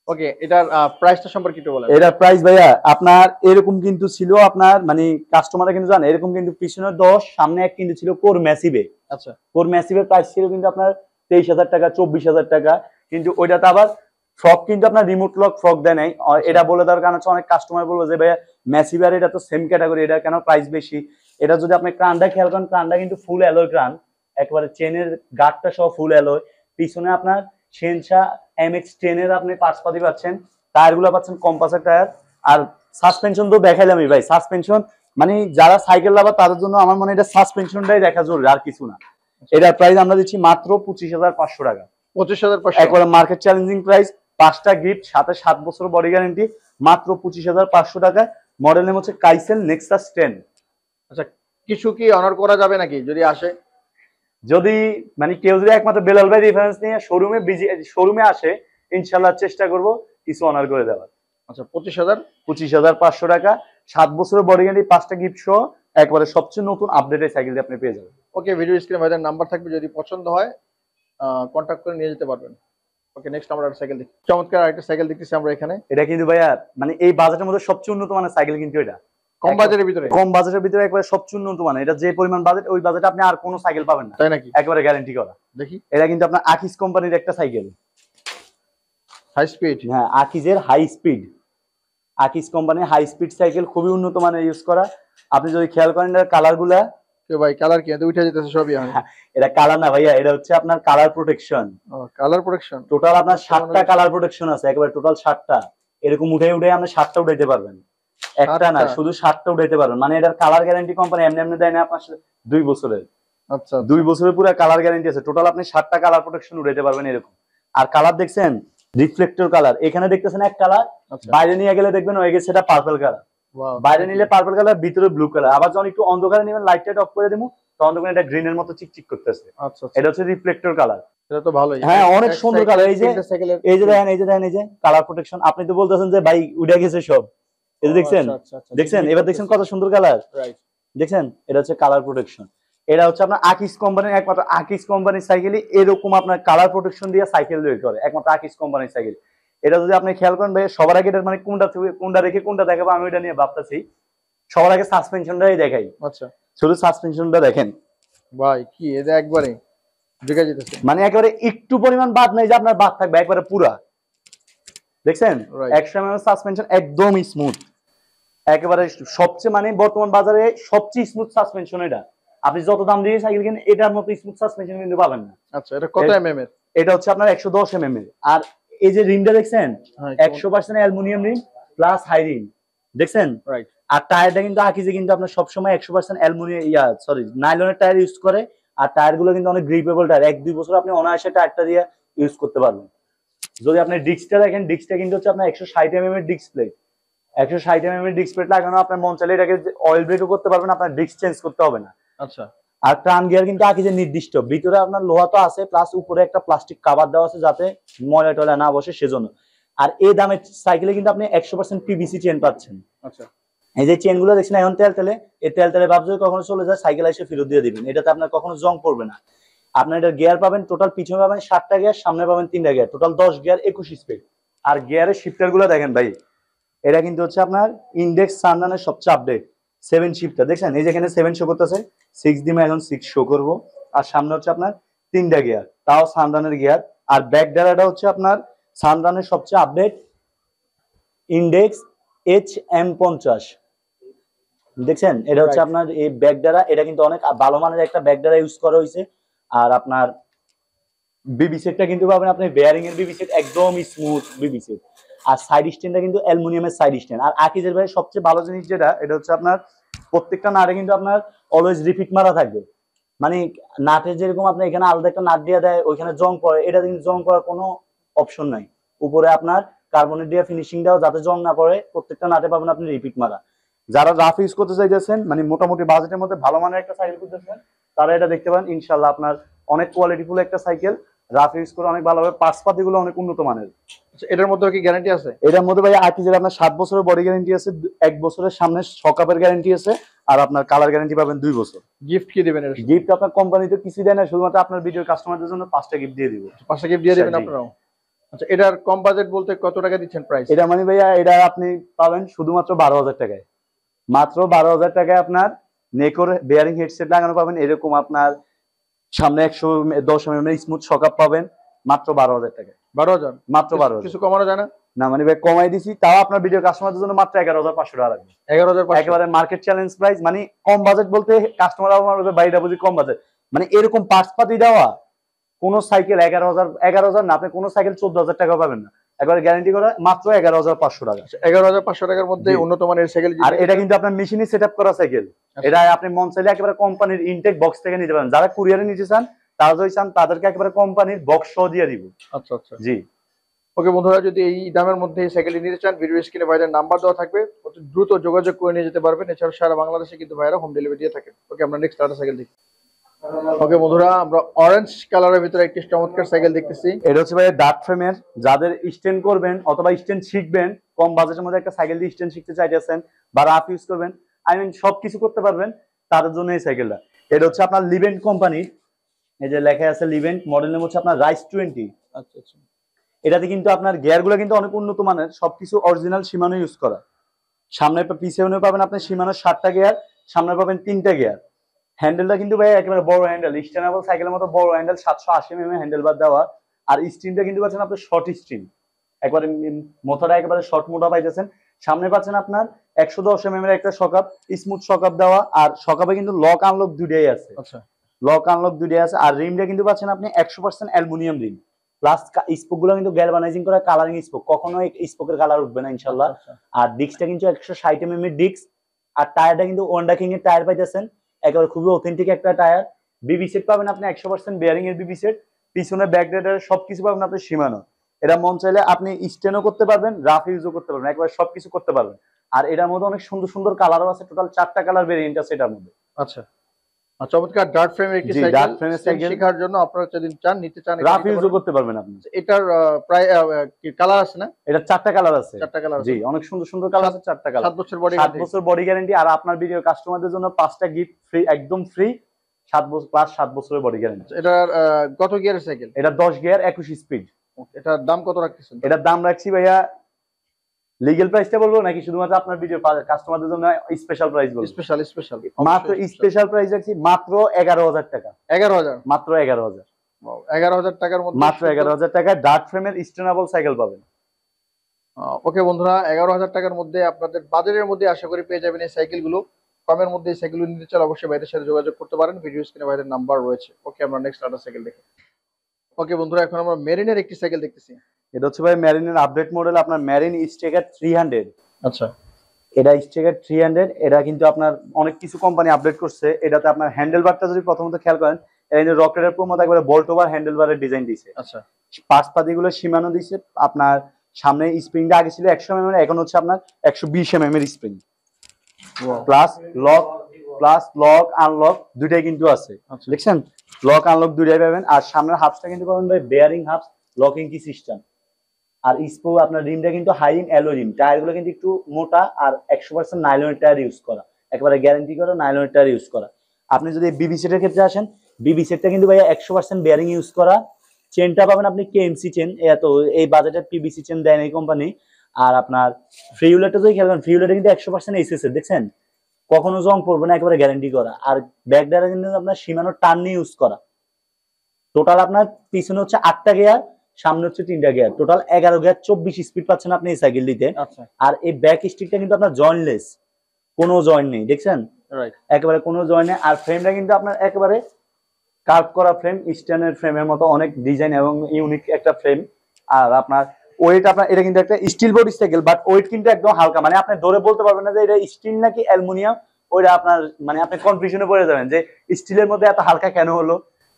ওকে, এটার প্রাইসটা সম্পর্কে একটু বলেন। এটা প্রাইস ভাইয়া আপনার এরকম কিন্তু ছিল, আপনার মানে কাস্টমাররা কিন্তু জানে এরকম, কিন্তু পিছনে 10 সামনে 1 কিন্তু ছিল কোর ম্যাসিভে। আচ্ছা, কোর ম্যাসিভের প্রাইস ছিল কিন্তু আপনার 23,000 টাকা, 24,000 টাকা। কিন্তু ওইটাতে আবার ফ্রক কিন্তু আপনার রিমোট লক ফ্রক দেয় নাই। এটা বলে দেওয়ার কারণ হচ্ছে অনেক কাস্টমার বলবো যে ভাইয়া ম্যাসিভ আর এটা তো সেম ক্যাটাগরি, এটা কেন প্রাইস বেশি। এটা যদি আপনি ক্রানটা খেয়াল করেন, ক্রানটা কিন্তু ফুল অ্যালয় ক্রান, একেবারে চেনের গার্ডটা সহ ফুল অ্যালয়। পিছনে আপনার সেনসা MX10 এর আপনি পার্টসপাতি পাচ্ছেন, টায়ার গুলো পাচ্ছেন কম্পাসের টায়ার। আর সাসপেনশন তো দেখাইলামই ভাই, সাসপেনশন মানে যারা সাইকেল লাভার তাদের জন্য আমার মনে হয় এটা সাসপেনশনটাই দেখা জরুরি, আর কিছু না। এটার প্রাইস আমরা দিচ্ছি মাত্র 25,500 টাকা, 25,500, একবারে মার্কেট চ্যালেঞ্জিং প্রাইস। 5টা গিফট, সাথে 7 বছর বডি গ্যারান্টি, মাত্র 25,500 টাকায়। মডেল নেম হচ্ছে কাইসেল নেক্সাস 10। আচ্ছা, কিছু কি অনার করা যাবে নাকি যদি আসে? যদি মানে কেউ যদি একমাত্র বেলাল ভাই রেফারেন্স নিয়ে শোরুমে আসে, ইনশাল্লাহ চেষ্টা করব কিছু অনার করে দেওয়ার। আচ্ছা, 25,500 টাকা, 7 বছরের বডি গ্যারান্টি, 5টা গিফট সহ, একবারে সবচেয়ে নতুন আপডেটেড সাইকেলটি আপনি পেয়ে যাবেন। ওকে, ভিডিও স্ক্রিনে ভাইদের নাম্বার থাকবে, যদি পছন্দ হয় কন্ট্যাক্ট করে নিয়ে যেতে পারবেন। ওকে, নেক্সট আমরা একটা সাইকেল দেখি। চমৎকার আরেকটা সাইকেল দেখতেছি আমরা এখানে। এটা কিন্তু ভাইয়া মানে এই বাজেটের মধ্যে সবচেয়ে উন্নত মানের সাইকেল, কিন্তু এটা কম বাজেটের ভিতরে, কম বাজেটের ভিতরে একবারে সবচেয়ে উন্নত মানের। এটা যে পরিমাণ বাজেট, ওই বাজেটে আপনি আর কোনো সাইকেল পাবেন না, তাই নাকি? একবারে গ্যারান্টি করা। দেখি, এটা কিন্তু আপনার আকিজ কোম্পানির একটা সাইকেল। হাই স্পিড, হ্যাঁ, আকিজের হাই স্পিড, আকিজ কোম্পানির হাই স্পিড সাইকেল, খুবই উন্নত মানের ইউজ করা। আপনি যদি খেয়াল করেন এর কালার গুলা, কে ভাই কালার কি উঠে যেতেছে সবই? এটা কালার না ভাইয়া, এটা হচ্ছে আপনার colour protection. Colour protection, total আপনার 7টা কালার প্রোটেকশন আছে, একেবারে টোটাল 7টা। এরকম উঠে আপনি 7টা উঠাইতে পারবেন, একটা না, শুধু 7টা উঠাইতে পারবেন। মানে এটার কালার গ্যারান্টি কোম্পানি এমনি এমনি দেয় না আপনার 2 বছরের। আচ্ছা, 2 বছরের পুরো কালার গ্যারান্টি আছে। টোটাল আপনি 7টা কালার প্রোটেকশন উঠাইতে পারবেন এরকম। আর কালার দেখছেন রিফ্লেক্টর কালার, এখানে দেখতেছেন এক কালার, বাইরে নিয়ে গেলে দেখবেন হয়ে গেছে এটা পার্পল কালার। বাইরে নিলে পার্পল কালার, ভিতরে ব্লু কালার। আবার যখন একটু অন্ধকারে নেবেন, লাইটটা অফ করে দেবো, তখন দেখবেন এটা গ্রিনের মতো চিকচিক করতেছে। আচ্ছা, এটা হচ্ছে রিফ্লেক্টর কালার। এটা তো ভালোই। হ্যাঁ, অনেক সুন্দর কালার। এই যে দেখেন, এই যে কালার প্রোটেকশন। আপনি তো বলতেছেন যে ভাই উঠে গেছে সব, এই যে দেখছেন, দেখছেন এবার দেখছেন কত সুন্দর কালার, দেখছেন? এটা হচ্ছে কালার প্রোটেকশন। এটা হচ্ছে আপনার আকিজ কোম্পানির, একমাত্র আকিজ কোম্পানির সাইকেলই এরকম আপনার কালার প্রোটেকশন দিয়ে সাইকেল তৈরি করে, একমাত্র আকিজ কোম্পানির সাইকেল। এটা যদি আপনি খেয়াল করেন ভাই, সবার আগে এটা মানে কোনটা রেখে কোনটা দেখাবো আমি এটা নিয়ে ভাবতেছি। সবার আগে সাসপেনশনটাই দেখাই। আচ্ছা, শুধু সাসপেনশনটা দেখেন ভাই, কি এটা একবারে ঢুকে যেতেছে, মানে একেবারে একটু পরিমাণ বাদ নাই যে আপনার বাদ থাকবে, একবারে পুরা। দেখছেন 100 mm সাসপেনশন, একদম স্মুথ, একেবারে সবচেয়ে মানে বর্তমান বাজারে সবচেয়ে স্মুথ সাসপেনশন এটা। আপনি যত দাম দিয়ে সাইকেল কিনেন, এটার মতো স্মুথ সাসপেনশন কিন্তু পাবেন না। আচ্ছা, এটা কত এমএম এর? এটা হচ্ছে আপনার 110 mm এর। আর এই যে রিমটা দেখছেন, 100% aluminium rim plus high rim, দেখছেন? রাইট। আর টায়ারটা কিন্তু আকিজে কিন্তু আপনার সবসময় 100% অ্যালুমিনিয়াম নাইলনের টায়ার ইউজ করে। আর টায়ার গুলো কিন্তু অনেক গ্রিপেবল টায়ার, 1-2 বছর আপনি অনায়াসে টায়ারটা দিয়ে ইউজ করতে পারবেন। যদি আপনি ডিস্কটা দেখেন, ডিস্কটা কিন্তু হচ্ছে আপনার 160 mm এর ডিস্ক প্লেট। 160 mm এর ডিস্ক প্লেট লাগানো, আপনার মন চাইলে এটাকে অয়েল ব্রেকও করতে পারবেন, আপনার ডিস্ক চেঞ্জ করতে হবে না। আচ্ছা, আর ট্রান গিয়ার কিন্তু আকিজের নির্দিষ্ট, ভিতরে আপনার লোহা তো আছে, প্লাস উপরে একটা প্লাস্টিক কভার দেওয়া আছে যাতে ময়লা টয়লা না বসে, সেজন্য। আর এই দামের সাইকেলে কিন্তু আপনি 100% পিভিসি চেন পাচ্ছেন। আচ্ছা, এই যে চেন গুলো দেখছেন এখন তেল তেলে, এই তেল তেলে ভাব যদি কখনো চলে যায়, সাইকেল এসে ফেরত দিয়ে দিবেন, এটাতে আপনার কখনো জং পড়বে না। আপনার এটা গিয়ার পাবেন টোটাল, পিছনে পাবেন 7টা গিয়ার, সামনে পাবেন 3টা গিয়ার, টোটাল 10 গিয়ার 21 স্পিড। আর গিয়ারের শিফটার গুলো দেখেন ভাই, এটা কিন্তু হচ্ছে আপনার ইন্ডেক্স সানরানের সবচেয়ে আপডেট 7 শিফটার। দেখছেন এই যেখানে 7 শো করতেছে, 6 দিমে এখন 6 শো করবো। আর সামনে হচ্ছে আপনার 3টা গিয়ার, তাও সানরানের গিয়ার। আর ব্যাক ডালাটা হচ্ছে আপনার সানরানের সবচেয়ে আপডেট ইন্ডেক্স HM50। দেখছেন এটা হচ্ছে আপনার এই ব্যাগডারা, এটা কিন্তু অনেক ভালো মানের একটা ব্যাগডারা ইউজ করা হয়েছে। আর আপনার বিবি সেটটা কিন্তু পাবেন আপনি বেয়ারিং এর বিবি সেট, একদম স্মুথ বিবি সেট। আর সাইড স্ট্যান্ডটা কিন্তু অ্যালুমিনিয়ামের সাইড স্ট্যান্ড। আর আকিজের ভাই সবচেয়ে ভালো জিনিস যেটা, এটা হচ্ছে আপনার প্রত্যেকটা নাটে কিন্তু আপনার অলওয়েজ রিপিট মারা থাকবে। মানে নাটে যেরকম আপনি এখানে আলাদা একটা নাট দিয়ে দেয়, ওইখানে জং পড়ে, এটা কিন্তু জং করার কোনো অপশন নাই। উপরে আপনার কার্বনেট দিয়ে ফিনিশিং দাও যাতে জং না পড়ে, প্রত্যেকটা নাটে পাবেন আপনি রিপিট মারা। যারা রাফ ইউজ করতে চাইতেছেন, মানে মোটামুটি বাজেটের মধ্যে ভালো মানের একটা সাইকেল করতেছেন, তারা এটা দেখতে পারেন। ইনশাল্লাহ আপনার অনেক কোয়ালিটিফুল একটা সাইকেল, রাফ ইউজ করে অনেক ভালো হবে। পার্টসপাতি গুলো অনেক উন্নত মানের। এটার মধ্যে কি গ্যারান্টি আছে? এটার মধ্যে ভাই আকিজের আপনার 7 বছরের বডি গ্যারান্টি আছে, 1 বছরের সামনে শকআপের গ্যারান্টি আছে, আর আপনার কালার গ্যারান্টি পাবেন 2 বছর। গিফট কি দিবেন? গিফট আপনার কোম্পানিতে কিছু দেয় না, শুধুমাত্র আপনার ভিডিও কাস্টমারদের জন্য 5টা গিফট দিয়ে দিব। 5টা গিফট দিয়ে দিবেন আপনারাও? আচ্ছা, এটার কম বাজেট বলতে কত টাকা দিচ্ছেন প্রাইস? এটা মানে ভাইয়া এটা আপনি পাবেন শুধুমাত্র 12,000 টাকায়। মাত্র 12,000 টাকায় আপনার নেকোর বেয়ারিং হেডসেট লাগানো পাবেন, এরকম আপনার সামনে 110 mm স্মুথ শকআপ পাবেন মাত্র 12,000 টাকায়। 12,000? মাত্র 12,000। কিছু কমানো যায় না? না মানে ভাই কমাই দিছি, তাও আপনার ভিডিও কাস্টমারদের জন্য মাত্র 11,500 টাকা লাগবে। 11,500? একেবারে মার্কেট চ্যালেঞ্জ প্রাইস। মানে কম বাজেট বলতে কাস্টমার আমার বাইরে বুঝি কম বাজেট, মানে এরকম পার্টস পাতি দেওয়া কোন সাইকেল 11,000 না, আপনি কোন সাইকেল 14,000 টাকা পাবেন না। একবারে গ্যারান্টি করা মাত্র 11,500 টাকা। 11,500 টাকার মধ্যে উন্নত মানের সাইকেল। আর এটা কিন্তু আপনার মেশিনে সেটআপ করা সাইকেল। এটা আপনি মন চাইলে একেবারে কোম্পানির ইনটেক বক্স থেকে নিতে পারেন। যারা কুরিয়ারে নিতে চান, তারা যদি চান তাদেরকে একেবারে কোম্পানির বক্স সহ দিয়ে দিব। আচ্ছা আচ্ছা, জি। ওকে বন্ধুরা, যদি এই দামের মধ্যে এই সাইকেলটি নিতে চান, ভিডিও স্ক্রিনে ভাইদের নাম্বার দেওয়া থাকবে, অতি দ্রুত যোগাযোগ করে নিয়ে যেতে পারবেন। এছাড়া সারা বাংলাদেশে কিন্তু ভাইরা হোম ডেলিভারি দিয়ে থাকেন। ওকে, আমরা নেক্সট আরেকটা সাইকেল দেখি। ওকে বন্ধুরা, আমরা অরেঞ্জ কালারের ভিতরে একটি চমৎকার সাইকেল দেখতেছি। এটা হচ্ছে ভাই ডার্ক ফ্রেমের, যাদের স্ট্যান্ড করবেন অথবা স্ট্যান্ড শিখবেন, কম বাজেটের মধ্যে একটা সাইকেল দিয়ে স্ট্যান্ড শিখতে চাইতেছেন বা রাফ ইউজ করবেন, আই মিন সবকিছু করতে পারবেন, তাদের জন্য এই সাইকেলটা। এটা হচ্ছে আপনার লিভেন্ট কোম্পানির, এই যে লেখা আছে লিভেন্ট, মডেল নেম হচ্ছে আপনার রাইস 20। আচ্ছা আচ্ছা। এটাতে কিন্তু আপনার গিয়ার গুলো কিন্তু অনেক উন্নত মানের, সবকিছু অরিজিনাল শিমানো ইউজ করা। সামনে পিছনে পাবেন আপনি শিমানো 7টা গিয়ার, সামনে পাবেন 3টা গিয়ার। হ্যান্ডেলটা কিন্তু ভাই একেবারে বড় হ্যান্ডেল, স্ট্যান্ডেবল সাইকেলের মতো বড় হ্যান্ডেল, 780 mm হ্যান্ডেল বার দেওয়া। আর স্ট্রিমটা কিন্তু পাচ্ছেন আপনার শর্ট স্ট্রিম, একবারে মোথাটা একেবারে শর্ট মোটা পাইতেছেন। সামনে পাচ্ছেন আপনার 110 mm এর একটা শকআপ, স্মুথ শকআপ দেওয়া। আর শকআপে কিন্তু লক আনলক দুইটাই আছে। আচ্ছা, লক আনলক দুইটাই আছে। আর রিমটা কিন্তু পাচ্ছেন আপনি 100% অ্যালুমিনিয়াম রিম, প্লাস স্পোক গুলো কিন্তু গ্যালভানাইজিং করা কালারিং স্পোক, কখনো স্পোকের কালার উঠবে না ইনশাল্লাহ। আর ডিস্কটা কিন্তু 160 mm এর ডিস্ক। আর টায়ারটা কিন্তু ওয়ান্ডা কিং এর টায়ার পাইতেছেন, একেবারে খুবই অথেন্টিক একটা টায়ার। বিবি সেট পাবেন আপনি 100% বেয়ারিং এর বিবি সেট, পিছনে ব্যাক রেডার সবকিছু পাবেন আপনি সীমানো। এটা মন চাইলে আপনি স্টেনও করতে পারবেন, রাফ ইউজও করতে পারবেন, একবার সবকিছু করতে পারবেন। আর এটার মধ্যে অনেক সুন্দর সুন্দর কালারও আছে, টোটাল 4টা কালার ভেরিয়েন্ট আছে এটার মধ্যে। আচ্ছা, চমৎকার ডার্ক ফ্রেমের একটি সাইকেল। ডার্ক ফ্রেমের সাইকেল শেখার জন্য আপনারা যদি চান, নিতে চান, রাফ ইউজও করতে পারবেন আপনি। এটার প্রায় কি কালার আছে না? এটা 4টা কালার আছে। 4টা কালার, জি, অনেক সুন্দর সুন্দর কালার আছে, 4টা কালার। 7 বছর বডি, 7 বছর বডি গ্যারান্টি। আর আপনার ভিডিও কাস্টমারদের জন্য 5টা গিফট ফ্রি, একদম ফ্রি, 7 বছর প্লাস 7 বছরের বডি গ্যারান্টি। এটার কত গিয়ারের সাইকেল? এটা 10 গিয়ার 21 স্পিড। এটার দাম কত রাখতেছেন? এটার দাম রাখছি ভাইয়া, লিগ্যাল প্রাইসটা বলবো নাকি শুধুমাত্র আপনার ভিডিও কাস্টমারদের জন্য স্পেশাল প্রাইস বলবো? স্পেশাল, স্পেশাল, মাত্র স্পেশাল প্রাইস রাখছি মাত্র 11,000 টাকা। 11,000? মাত্র 11,000। 11,000 টাকার মধ্যে মাত্র 11,000 টাকায় ডার্ক ফ্রেমের স্টেনেবল সাইকেল পাবেন। ওকে বন্ধুরা, 11,000 টাকার মধ্যে আপনাদের বাজারের মধ্যে আশা করি পেয়ে যাবেন এই সাইকেলগুলো। কমের মধ্যে এই সাইকেলগুলো নিতে চাইলে অবশ্যই ভাইদের সাথে যোগাযোগ করতে পারেন, ভিডিও স্ক্রিনে ভাইদের নাম্বার রয়েছে। ওকে, আমরা নেক্সট আরেকটা সাইকেল দেখি। ওকে বন্ধুরা, এখন আমরা মেরিনের একটি সাইকেল দেখতেছি। এটা হচ্ছে ভাই মেরিনের আপডেট মডেল, আপনার মেরিন স্টেকার 300। আচ্ছা, এটা স্টেকার 300। এটা কিন্তু আপনার অনেক কিছু কোম্পানি আপডেট করছে। এটাতে আপনার হ্যান্ডেল বারটা যদি প্রথমত খেয়াল করেন, এটা কিন্তু রকেটের মতো একবারে বল্ট ওভার হ্যান্ডেল বারের ডিজাইন দিয়েছে। আচ্ছা, পাঁচ পাতিগুলো সীমানো দিয়েছে। আপনার সামনে স্প্রিংটা আগে ছিল 100 mm, এখন হচ্ছে আপনার 120 mm এর স্প্রিং, প্লাস লক আনলক দুইটাই কিন্তু আছে। দেখছেন, লক আনলক দুইটাই পাবেন। আর সামনের হাফসটা কিন্তু পাবেন ভাই বেয়ারিং হাফস, লকিং কি সিস্টেম। আর স্পো আপনার রিমটা কিন্তু হাই রিম অ্যালো রিম, টায়ারগুলো কিন্তু একটু মোটা আর 100% নাইলনের টায়ার ইউজ করা, একেবারে গ্যারান্টি করা নাইলনের টায়ার ইউজ করা। আপনি যদি বিবি সেটের ক্ষেত্রে আসেন, বিবি সেটটা কিন্তু ভাইয়া 100% বেয়ারিং ইউজ করা। চেনটা পাবেন আপনি কেএমসি চেন, এত এই বাজেটের পিবিসি চেন দেয় না এই কোম্পানি। আর আপনার ফ্রিউলেটটা যদি খেয়াল করেন, ফ্রিউলেটে কিন্তু 100% এসএস এর, দেখছেন কখনো জং পড়বে না, একেবারে গ্যারান্টি করা। আর ব্যাক ডায়ারে কিন্তু আপনার সীমানো টার্ন ইউজ করা। টোটাল আপনার পিছনে হচ্ছে 8টা গিয়ার, সামনে হচ্ছে 3টা গিয়ার, টোটাল 11 গিয়ার 24 স্পিড পাচ্ছেন আপনি এই সাইকেল দিতে। আচ্ছা, আর এই ব্যাক স্টিকটা কিন্তু আপনার জয়েন্টলেস, কোনো জয়েন্ট নেই, দেখছেন রাইট। একেবারে কোনো জয়েন্ট নেই। আর ফ্রেমটা কিন্তু আপনার একেবারে কার্ভ করা ফ্রেম, স্ট্যান্ডার্ড ফ্রেমের মতো অনেক ডিজাইন এবং ইউনিক একটা ফ্রেম। আর আপনার ওয়েট, আপনার এটা কিন্তু একটা steel body cycle, but weight কিন্তু একদম হালকা, মানে আপনি ধরে বলতে পারবেন না যে এটা স্টিল নাকি অ্যালুমিনিয়াম। ওইটা আপনার মানে আপনি কনফিউশনে পড়ে যাবেন যে স্টিলের মধ্যে এত হালকা কেন হলো,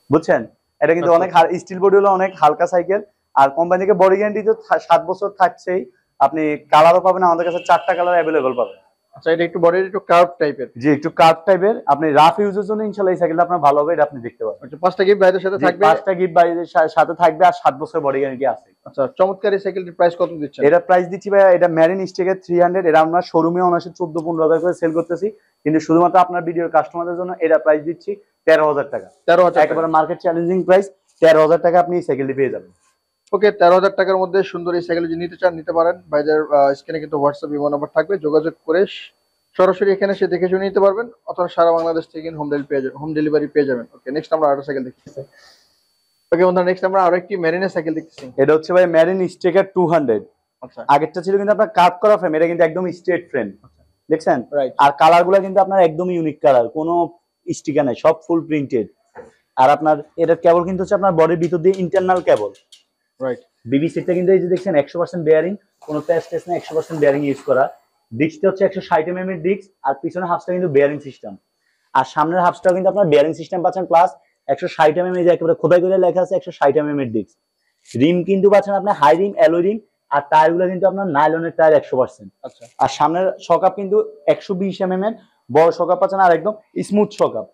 বুঝছেন। এটা কিন্তু অনেক স্টিল বডি হলো, অনেক হালকা সাইকেল। আর কোম্পানি থেকে বডি গ্যারান্টি তো 7 বছর থাকছেই। আপনি কালারও পাবেন আমাদের কাছে, 4টা কালার অ্যাভেলেবল পাবেন। আচ্ছা, এটা একটু বডির একটু কার্ভ টাইপের। জি, একটু কার্ভ টাইপের। আপনি রাফ ইউজের জন্য ইনশাআল্লাহ এই সাইকেলটা আপনার ভালো হবে, এটা আপনি দেখতে পাবেন। আচ্ছা, 5টা গিফট ভাইদের সাথে থাকবে। 5টা গিফট বাইরের সাথে থাকবে, আর 7 বছর বডি গ্যারান্টি আছে। আচ্ছা, চমৎকার এই সাইকেলটির প্রাইস কত দিচ্ছেন? এটা প্রাইস দিচ্ছি ভাই, এটা মেরিন স্টেকের 300। এটা আমরা শোরুমে অনাসে 14-15 হাজার করে সেল করতেছি, কিন্তু শুধুমাত্র আপনার ভিডিওর কাস্টমারদের জন্য এটা প্রাইস দিচ্ছি 13,000 টাকা। 13,000 একেবারে মার্কেট চ্যালেঞ্জিং প্রাইস। 13,000 টাকা আপনি এই সাইকেলটি পেয়ে যাবেন। ওকে, 13,000 টাকার মধ্যে সুন্দর এই সাইকেল যদি নিতে চান নিতে পারেন। ভাইদের স্ক্রিনে কিন্তু হোয়াটসঅ্যাপ ইমো নাম্বার থাকবে, যোগাযোগ করে সরাসরি এখানে এসে দেখে শুনে নিতে পারবেন, অথবা সারা বাংলাদেশ থেকে হোম ডেলিভারি পেয়ে যাবেন। ওকে, নেক্সট আমরা আরো সাইকেল দেখতেছি। ওকে বন্ধুরা, নেক্সট আমরা আরো একটি মেরিনের সাইকেল দেখতেছি। এটা হচ্ছে ভাই মেরিন স্টেকার 200। আচ্ছা, আগেরটা ছিল কিন্তু আপনার কাট করা ফ্রেম, এটা কিন্তু একদম স্ট্রেট ফ্রেম, দেখছেন। রাইট। আর কালার গুলা কিন্তু আপনার একদম ইউনিক কালার, কোনো স্টিকার নাই, সব ফুল প্রিন্টেড। আর আপনার এটার কেবল কিন্তু হচ্ছে আপনার বডির ভিতর দিয়ে ইন্টারনাল কেবল, রাইট। বিবি সেটটা কিন্তু এই যে দেখছেন 100% বেয়ারিং, কোনো প্যাচ টেস্ট না, 100% বেয়ারিং ইউজ করা। ডিস্কটা হচ্ছে 160 mm এর ডিস্ক, আর পিছনে হাফসটা কিন্তু বেয়ারিং সিস্টেম। আর সামনের হাফসটাও কিন্তু আপনার বেয়ারিং সিস্টেম পাচ্ছেন, প্লাস 160 mm এই যে একেবারে খোদাই করে লেখা আছে 160 mm এর ডিস্ক। রিম কিন্তু পাচ্ছেন আপনি হাই রিম, অ্যালয় রিম। আর টায়ারগুলো কিন্তু আপনার নাইলনের টায়ার 100%। আচ্ছা, আর সামনের শকআপ কিন্তু 120 mm এর বড় শকআপ পাচ্ছেন, আর একদম স্মুথ শকআপ,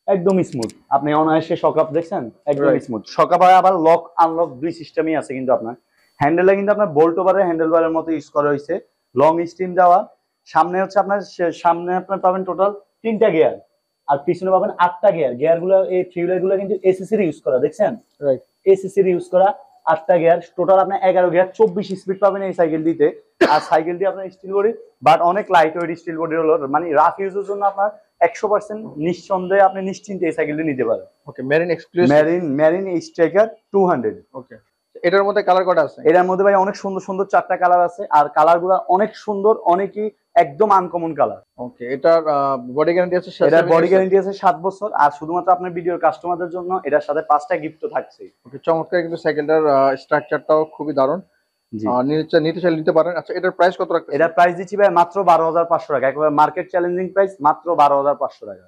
একদম স্মুথ। আপনি অনায়াসে শকআপ দেখছেন, একদম স্মুথ শকআপ। আবার লক আনলক দুই সিস্টেমই আছে কিন্তু আপনার। হ্যান্ডেলটা কিন্তু আপনার বোল্ট ওভারের হ্যান্ডেল বারের মতো ইউজ করা হয়েছে, লং স্টিম দেওয়া। সামনে হচ্ছে আপনার সামনে আপনার পাবেন টোটাল 3টা গিয়ার, আর পিছনে পাবেন 8টা গিয়ার। গিয়ারগুলো এই ফিউলার গুলো কিন্তু এসএসসি ইউজ করা, দেখছেন রাইট। এসএসসি ইউজ করা 8টা গিয়ার, টোটাল আপনি 11 গিয়ার 24 স্পিড পাবেন এই সাইকেল দিতে। আর সাইকেলটি আপনার স্টিল বডি, বাট অনেক লাইট ওয়েট স্টিল বডি হলো, মানে রাফ ইউজের জন্য আপনার 100% নিঃসন্দেহে আপনি নিশ্চিন্তে এই সাইকেলটি নিতে পারেন। ওকে, মেরিন এক্সক্লুসিভ মেরিন স্ট্রাইকার 200। ওকে, এটার মধ্যে কালার কটা আছে? এটার মধ্যে ভাই অনেক সুন্দর সুন্দর 4টা কালার আছে, আর কালার গুলা অনেক সুন্দর, অনেকই একদম আনকমন কালার। ওকে, এটার বডি গ্যারান্টি আছে? এটার বডি গ্যারান্টি আছে 7 বছর। আর শুধুমাত্র আপনার ভিডিওর কাস্টমারদের জন্য এটার সাথে 5টা গিফটও থাকছে। ওকে, চমৎকার কিন্তু সাইকেলটার স্ট্রাকচারটাও খুবই দারুণ। জি, নিতে চাইলে নিতে পারেন। আচ্ছা, এটার প্রাইস কত রাখছেন? এটার প্রাইস দিচ্ছি ভাই মাত্র 12,500 টাকা, একেবারে মার্কেট চ্যালেঞ্জিং প্রাইস, মাত্র 12,500 টাকা।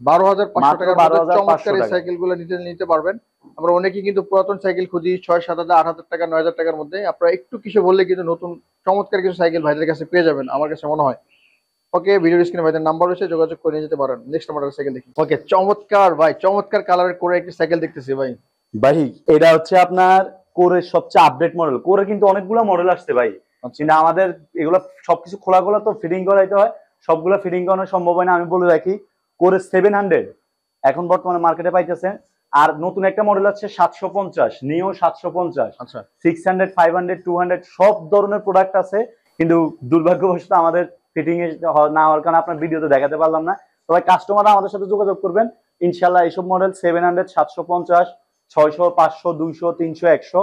12,500 টাকার মধ্যে 12,500 চমৎকার এই টাকা। সাইকেলগুলো নিতে পারবেন। আমরা অনেকেই কিন্তু পুরাতন সাইকেল খুঁজি 6,000, 7,000, 8,000 টাকা, 9,000 টাকার মধ্যে। আপনারা একটু কিছু বললে কিন্তু নতুন চমৎকার কিছু সাইকেল ভাইদের কাছে পেয়ে যাবেন, আমার কাছে মনে হয়। ওকে, ভিডিও স্ক্রিনে ভাইদের নাম্বার রয়েছে, যোগাযোগ করে নিয়ে যেতে পারেন। নেক্সট আমরা সাইকেল দেখি। ওকে, চমৎকার ভাই, চমৎকার কালারের করে একটি সাইকেল দেখতেছি ভাই। ভাই এটা হচ্ছে আপনার কোরের সবচেয়ে আপডেট মডেল। কোরে কিন্তু অনেকগুলো মডেল আসছে ভাই, কিন্তু আমাদের এগুলো সবকিছু খোলা খোলা তো ফিটিং করাইতে হয়, সবগুলো ফিটিং করানো সম্ভব হয় না। আমি বলে রাখি, কোরে 700 এখন বর্তমানে মার্কেটে পাইতেছে। আর নতুন একটা মডেল আছে 750, নিও 750। আচ্ছা, 600, 500, 200 সব ধরনের প্রোডাক্ট আছে, কিন্তু দুর্ভাগ্যবশত আমাদের ফিটিং এ না হওয়ার কারণে আপনার ভিডিওতে দেখাতে পারলাম না। তবে কাস্টমাররা আমাদের সাথে যোগাযোগ করবেন, ইনশাল্লাহ এইসব মডেল 700, 750, 600, 500, 200, 300, 100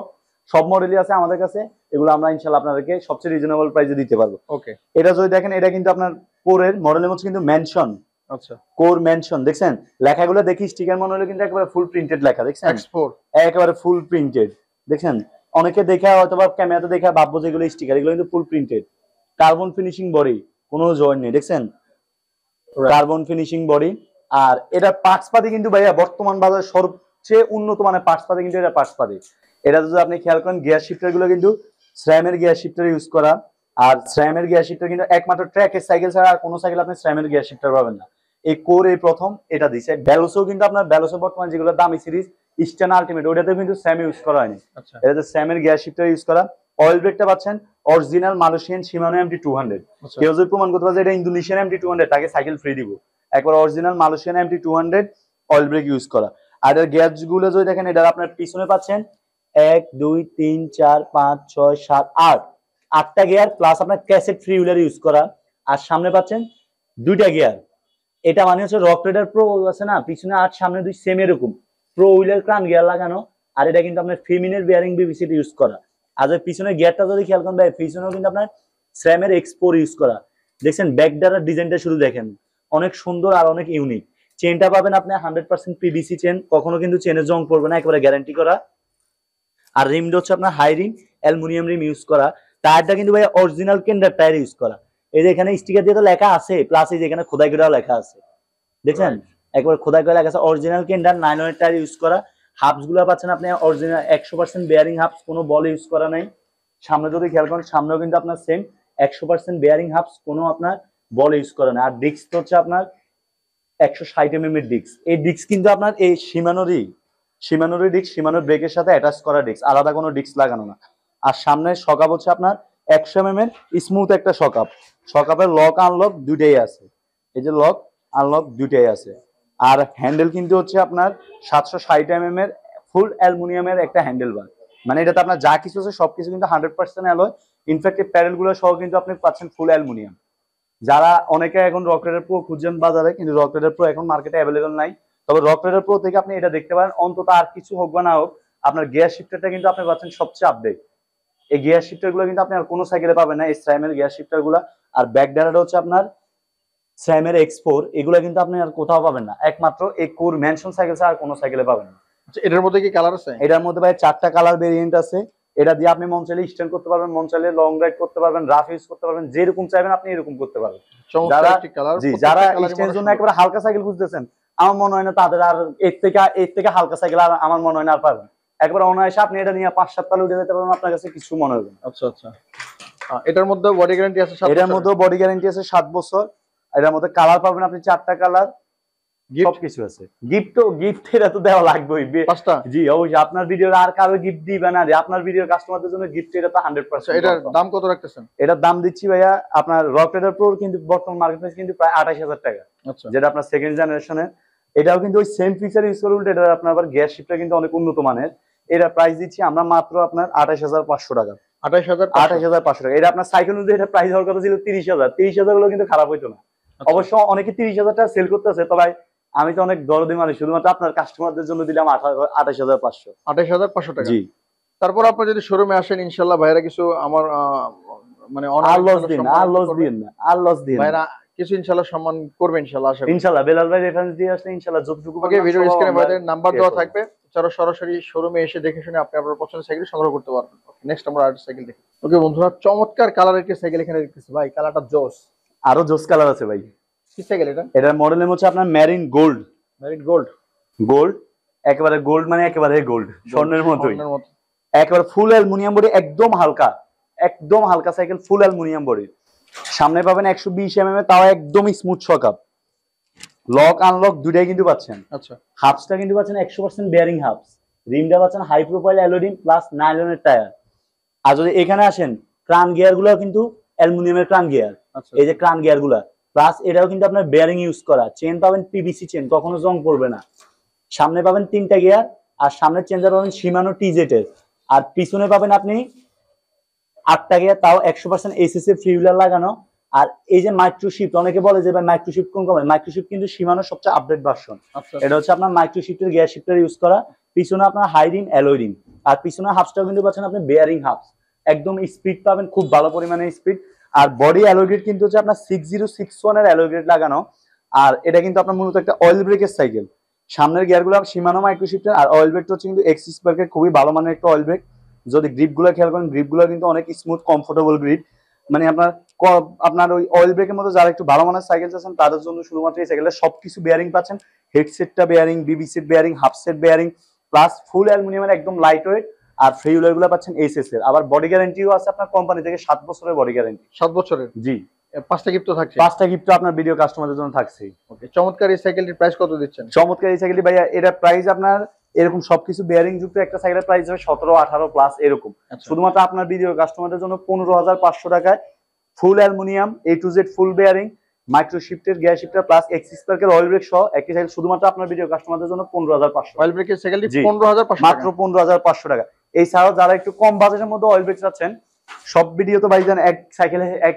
সব মডেলই আছে আমাদের কাছে। এগুলো আমরা ইনশাল্লাহ আপনাদেরকে সবচেয়ে রিজনেবল প্রাইসে দিতে পারবো। ওকে, এটা যদি দেখেন, এটা কিন্তু আপনার কোরের মডেলের মধ্যে কিন্তু মেনশন, আচ্ছা, কোর মেনশন, দেখছেন লেখাগুলো দেখি স্টিকার মনে হলে কিন্তু একেবারে ফুল প্রিন্টেড লেখা, দেখছেন X4 একেবারে ফুল প্রিন্টেড, দেখছেন। অনেকে দেখে হয়তো বা ক্যামেরাতে দেখে ভাববো যেগুলো স্টিকার, এগুলো কিন্তু ফুল প্রিন্টেড। কার্বন ফিনিশিং বডি, কোনো জয়েন্ট নেই, দেখছেন কার্বন ফিনিশিং বডি। আর এটা পার্টস পাতি কিন্তু ভাইয়া বর্তমান বাজারে সবচেয়ে উন্নত মানের পার্টস পাতি, কিন্তু এটা পার্টস পাতি। এটা যদি আপনি খেয়াল করেন, গিয়ার শিফটার গুলো কিন্তু স্র্যামের গিয়ার শিফটার ইউজ করা। আর স্র্যামের গিয়ার শিফটার কিন্তু একমাত্র ট্র্যাকের সাইকেল ছাড়া আর কোনো সাইকেল আপনি স্র্যামের গিয়ার শিফটার পাবেন না। এই কোর এই প্রথম এটা দিছে। ব্যালোসও কিন্তু আপনার ব্যালোসো বর্তমানে যেগুলো দামি সিরিজ ইস্টার্ন আলটিমেট, ওটাতেও কিন্তু স্যাম ইউজ করা হয়নি, আচ্ছা, এটাতে স্যামের গিয়ার শিফটার ইউজ করা। অয়েল ব্রেকটা পাচ্ছেন অরিজিনাল মালয়েশিয়ান শিমানো MT200। আচ্ছা, কেউ যদি প্রমাণ করতে পারে যে এটা ইন্দোনেশিয়ান MT200, তাকে সাইকেল ফ্রি দিব। একবার original Malaysian MT200 oil brake use করা। আর এর গিয়ার গুলো যদি দেখেন, এটা আপনার পিছনে পাচ্ছেন 1 2 3 4 5 6 7 8 8টা গিয়ার প্লাস আপনার ক্যাসেট ফ্রি হুইলার ইউজ করা। আর সামনে পাচ্ছেন 2টা গিয়ার। এটা মানে হচ্ছে রক রাইডার প্রো আছে না, পিছনে 8 সামনে 2 সেম এরকম প্রো হুইলার ক্রান গিয়ার লাগানো। আর এটা কিন্তু আপনার ফেমিনের বিয়ারিং বিবিসি ইউজ করা। আর যে পিছনের গিয়ারটা যদি খেয়াল করেন ভাই, পিছনেও কিন্তু আপনার স্যামের এক্সপোর ইউজ করা। দেখছেন ব্যাক ডারার ডিজাইনটা শুধু দেখেন, অনেক সুন্দর আর অনেক ইউনিক। চেনটা পাবেন আপনি 100% পিভিসি চেন, কখনো কিন্তু চেনে জং পড়বে না, একেবারে গ্যারান্টি করা। আর রিমটা হচ্ছে আপনার high rim, aluminium rim use করা। টায়ারটা কিন্তু ভাই অরিজিনাল কেন্ডার টায়ার ইউজ করা। এই যে এখানে স্টিকার দিয়ে তো লেখা আছে, প্লাস এই যে এখানে খোদাই করেও লেখা আছে, দেখছেন একবার খোদাই করে লেখা আছে অরিজিনাল কেন্ডার। নাইলনের টায়ার ইউজ করা। হাবস গুলো পাচ্ছেন আপনি অরিজিনাল 100% বেয়ারিং হাবস, কোনো বল ইউজ করা নাই। সামনে যদি খেয়াল করেন, সামনেও কিন্তু আপনার সেম 100% বেয়ারিং হাবস, কোনো আপনার বল ইউজ করা নাই। আর ডিস্ক তো হচ্ছে আপনার 160 mm এর ডিস্ক। এই ডিস্ক কিন্তু আপনার এই সীমানোরই ডিস্ক, সীমানোর ব্রেকের সাথে অ্যাটাচ করা ডিস্ক, আলাদা কোনো ডিস্ক লাগানো না। আর সামনের সকাপ হচ্ছে আপনার 100 mm এর স্মুথ একটা সকাপ। সকাপের লক আনলক দুইটাই আছে, এই যে লক আনলক দুইটাই আছে। আর হ্যান্ডেল কিন্তু হচ্ছে আপনার 760 mm এর ফুল অ্যালুমিনিয়ামের একটা হ্যান্ডেল বার। মানে এটাতে আপনার যা কিছু আছে সবকিছু কিন্তু 100% অ্যালয়। ইনফ্যাক্ট এই প্যাডেল গুলো সহ কিন্তু আপনি পাচ্ছেন ফুল অ্যালুমিনিয়াম। যারা অনেকে এখন রক রাইডার প্রো খুঁজছেন বাজারে, কিন্তু রক রাইডার প্রো এখন মার্কেটে অ্যাভেলেবল নাই। তবে রক রাইডার প্রো থেকে আপনি এটা দেখতে পারেন, অন্তত আর কিছু হোক বা না হোক, আপনার গিয়ার শিফটারটা কিন্তু আপনি পাচ্ছেন সবচেয়ে আপডেট। এই গিয়ার শিফটার গুলো কিন্তু আপনি আর কোনো সাইকেলে পাবেন না, এই স্রাইমের গিয়ার শিফটার গুলা। আর ব্যাক ডারাটা হচ্ছে আপনার স্রাইমের এক্সপোর, এগুলো কিন্তু আপনি আর কোথাও পাবেন না, একমাত্র এই কোর ম্যানশন সাইকেল ছাড়া আর কোনো সাইকেলে পাবেন না। আচ্ছা, এটার মধ্যে কি কালার আছে? এটার মধ্যে ভাই 4টা কালার ভেরিয়েন্ট আছে। এটা দিয়ে আপনি মন চাইলে স্ট্যান্ড করতে পারবেন, মন চাইলে লং রাইড করতে পারবেন, রাফ ইউজ করতে পারবেন, যেরকম চাইবেন আপনি এরকম করতে পারবেন। চমৎকার একটি কালার। জি, যারা স্ট্যান্ডের জন্য একেবারে হালকা সাইকেল খুঁজতেছেন, আমার মনে হয় না তাদের আর এর থেকে হালকা সাইকেল আর আমার মনে হয় না আর পাবেন। একবার অনায়াসে আপনি এটা নিয়ে 5-7 তালে উঠে যেতে পারবেন, আপনার কাছে কিছু মনে হবে না। আচ্ছা আচ্ছা, এটার মধ্যে বডি গ্যারান্টি আছে 7 বছর? এটার মধ্যে বডি গ্যারান্টি আছে 7 বছর। এটার মধ্যে কালার পাবেন আপনি 4টা কালার, সবকিছু আছে। গিফট এটা তো দেওয়া লাগবেই। 5টা? জি অবশ্যই, আপনার ভিডিওর আর কারো গিফট দিবেন না, আপনার ভিডিওর কাস্টমারদের জন্য গিফট, এটা তো 100%। এটার দাম কত রাখতেছেন? এটার দাম দিচ্ছি ভাইয়া আপনার রক রাইডার প্রো কিন্তু বর্তমান মার্কেট প্রাইস কিন্তু প্রায় 28,000 টাকা। আচ্ছা, যেটা আপনার সেকেন্ড জেনারেশনের। এটাও কিন্তু ওই সেম ফিচার ইউজ করে, উল্টে এটা আপনার আবার গ্যাস শিফটটা কিন্তু অনেক উন্নত মানের। এটা প্রাইস দিচ্ছি আমরা মাত্র আপনার 28,500 টাকা। 28,500 টাকা। এটা আপনার সাইকেল অনুযায়ী এটা প্রাইস হওয়ার কথা ছিল 30,000। 30,000 গুলো কিন্তু খারাপ হইতো না। অবশ্য অনেকে 30,000 টাকা সেল করতেছে, তো ভাই আমি তো অনেক দরদি মানুষ, শুধুমাত্র আপনার কাস্টমারদের জন্য দিলাম 28,500। 28,500 টাকা। জি। তারপর আপনি যদি শোরুমে আসেন, ইনশাআল্লাহ ভাইরা কিছু আমার মানে আর লস দিন না, আর লস দিন না, আর লস দিন না। ভাইরা কিছু ইনশাআল্লাহ সম্মান করবে ইনশাআল্লাহ, আশা করি। ইনশাআল্লাহ বেলাল ভাই রেফারেন্স দিয়ে আসলে ইনশাআল্লাহ যতটুকু ওকে, ভিডিও স্ক্রিনে ভাইদের নাম্বার দেওয়া থাকবে, যারা সরাসরি শোরুমে এসে দেখে শুনে আপনি আপনার পছন্দের সাইকেল সংগ্রহ করতে পারবেন। ওকে, নেক্সট আমরা আরেকটা সাইকেল দেখি। ওকে বন্ধুরা, চমৎকার কালারের একটা সাইকেল এখানে দেখতেছি ভাই, কালারটা জোস। আরো জোস কালার আছে ভাই। কি সাইকেল এটা? এটার মডেল নেম হচ্ছে আপনার marine gold. Marine gold? Gold একেবারে গোল্ড, মানে একেবারে গোল্ড, স্বর্ণের মতোই। স্বর্ণের মতো। একেবারে ফুল অ্যালুমিনিয়াম বডি, একদম হালকা, একদম হালকা সাইকেল, ফুল অ্যালুমিনিয়াম বডি। সামনে পাবেন 120 mm এর, তাও একদম স্মুথ সকাপ। লক আনলক দুটাই কিন্তু পাচ্ছেন। আচ্ছা, হাবসটা কিন্তু পাচ্ছেন 100% বেয়ারিং হাবস। রিমটা পাচ্ছেন হাই প্রোফাইল অ্যালুমিনিয়াম প্লাস নাইলনের টায়ার। আর যদি এখানে আসেন, ক্রান গিয়ার গুলো কিন্তু অ্যালুমিনিয়ামের ক্রান গিয়ার। আচ্ছা, এই যে ক্রান গিয়ার গুলা, প্লাস এটাও কিন্তু আপনার বেয়ারিং ইউজ করা। চেন পাবেন পিভিসি চেন, কখনো জং পড়বে না। সামনে পাবেন 3টা গিয়ার, আর সামনের চেঞ্জার পাবেন শিমানো টিজেট এর। আর পিছনে পাবেন আপনি 8টা গিয়ার, তাও 100% এসএসএ ফ্রি হুইলার লাগানো। আর এই যে মাইক্রোশিফট, অনেকে বলে যে ভাই মাইক্রোশিফট কোন কোম্পানি, মাইক্রোশিফট কিন্তু শিমানোর সবচেয়ে আপডেট ভার্সন। আচ্ছা, এটা হচ্ছে আপনার মাইক্রোশিফটের গিয়ার শিফটার ইউজ করা। পিছনে আপনার হাই রিম, অ্যালয় রিম। আর পিছনে হাবসটাও কিন্তু পাচ্ছেন আপনি বেয়ারিং হাবস, একদম স্পিড পাবেন, খুব ভালো পরিমাণে স্পিড। আর বডি অ্যালয় গ্রেড কিন্তু হচ্ছে আপনার 6061 এর অ্যালয় গ্রেড লাগানো। আর এটা কিন্তু আপনার মূলত একটা অয়েল ব্রেকের সাইকেল। সামনের গিয়ারগুলো শিমানো মাইক্রোশিফটের, আর অয়েল ব্রেকটা হচ্ছে কিন্তু এক্সিস ব্রেকের, খুবই ভালো মানের একটা অয়েল ব্রেক। যদি গ্রিপগুলো খেয়াল করেন, গ্রিপগুলো কিন্তু অনেক স্মুথ কমফোর্টেবল গ্রিপ। মানে আপনার ওই অয়েল ব্রেকের মধ্যে যারা একটু ভালো মানের সাইকেল চাচ্ছেন তাদের জন্য শুধুমাত্র এই সাইকেলের সবকিছু বেয়ারিং পাচ্ছেন। হেডসেটটা বেয়ারিং, বিবিসির bearing, half set bearing, plus ফুল অ্যালুমিনিয়ামের একদম লাইট ওয়েট। আর ফ্রি হুইলার গুলো পাচ্ছেন এসএস এর। আবার বডি গ্যারান্টিও আছে আপনার কোম্পানি থেকে 7 বছরের বডি গ্যারান্টি। 7 বছরের? জি। 5টা গিফট তো থাকছে? 5টা গিফট আপনার ভিডিও কাস্টমারদের জন্য থাকছে। ওকে, চমৎকার এই সাইকেলটির প্রাইস কত দিচ্ছেন? চমৎকার এই সাইকেলটি ভাইয়া, এটা প্রাইস আপনার এরকম সবকিছু বেয়ারিং যুক্ত একটা সাইকেলের প্রাইস হবে 17-18 প্লাস এরকম। শুধুমাত্র আপনার ভিডিও কাস্টমারদের জন্য 15,500 টাকায় full aluminium A to Z full bearing, micro শিফটের গিয়ার শিফটার প্লাস এক্সিস পার্কের অয়েল ব্রেক সহ একটি সাইকেল শুধুমাত্র আপনার ভিডিও কাস্টমারদের জন্য 15,500। অয়েল ব্রেকের সাইকেলটি জি। 15,500 মাত্র 15,500 টাকা। এছাড়াও যারা একটু কম বাজেটের মধ্যে অয়েল ব্রেক চাচ্ছেন, সব ভিডিও তো ভাইজান এক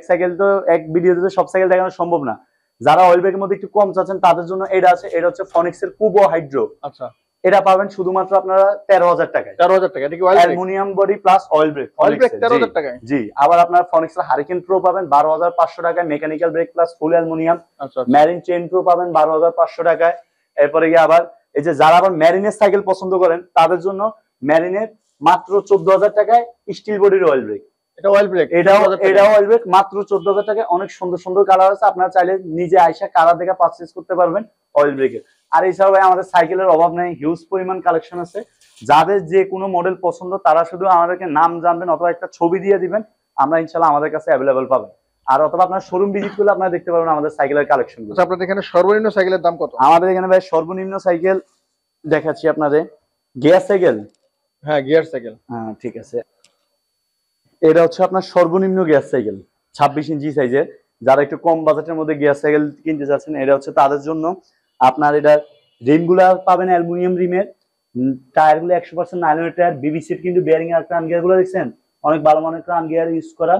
সাইকেল তো এক ভিডিওতে সব সাইকেল দেখানো সম্ভব না। যারা অয়েল ব্রেকের মধ্যে একটু কম চাচ্ছেন তাদের জন্য এটা আছে, এটা হচ্ছে ফনিক্সের কুবো হাইড্রো। আচ্ছা, এটা পাবেন শুধুমাত্র আপনারা 13,000 টাকায়। 13,000 টাকা। এটা কি oil brake? Aluminium body plus oil brake. Oil brake 13,000 টাকায়। জি। আবার আপনার ফনিক্সের হারিকেন প্রো পাবেন 12,500 টাকায়, mechanical brake plus full aluminium. আচ্ছা, ম্যারিন চেইন প্রো পাবেন 12,500 টাকায়। এরপরে গিয়ে আবার এই যে যারা আবার ম্যারিনের সাইকেল পছন্দ করেন তাদের জন্য ম্যারিনের মাত্র 14,000 টাকায় স্টিল বডির অয়েল ব্রেক। এটা অয়েল ব্রেক। এটাও অয়েল ব্রেক মাত্র 14,000 টাকায়। অনেক সুন্দর সুন্দর কালার আছে, আপনারা চাইলে নিজে আইসা কালার দেখে পারচেজ করতে পারবেন অয়েল ব্রেকের। আর এছাড়াও ভাই আমাদের সাইকেলের অভাব নেই, হিউজ পরিমাণ কালেকশন আছে। যাদের যে কোনো মডেল পছন্দ তারা শুধু আমাদেরকে নাম জানবেন অথবা একটা ছবি দিয়ে দিবেন, আমরা ইনশাল্লাহ আমাদের কাছে অ্যাভেলেবল পাবেন। আর অথবা আপনার শোরুম ভিজিট করলে আপনারা দেখতে পারবেন আমাদের সাইকেলের কালেকশন। আচ্ছা, আপনাদের এখানে সর্বনিম্ন সাইকেলের দাম কত? আমাদের এখানে ভাই সর্বনিম্ন সাইকেল দেখাচ্ছি আপনাদের, গিয়ার সাইকেল। হ্যাঁ, গিয়ার সাইকেল। হ্যাঁ ঠিক আছে, এটা হচ্ছে আপনার সর্বনিম্ন গিয়ার সাইকেল 26 ইঞ্চি সাইজের। যারা একটু কম বাজেটের মধ্যে গিয়ার সাইকেল কিনতে চাচ্ছেন এটা হচ্ছে তাদের জন্য। আপনার এটা রিমগুলা পাবেন অ্যালুমিনিয়াম রিমের, টায়ারগুলো 100% নাইলনের টায়ার, বিবিসির কিন্তু বেয়ারিং আর ক্রান গিয়ার গুলো দেখছেন অনেক ভালো মানের ক্রান গিয়ার ইউজ করা।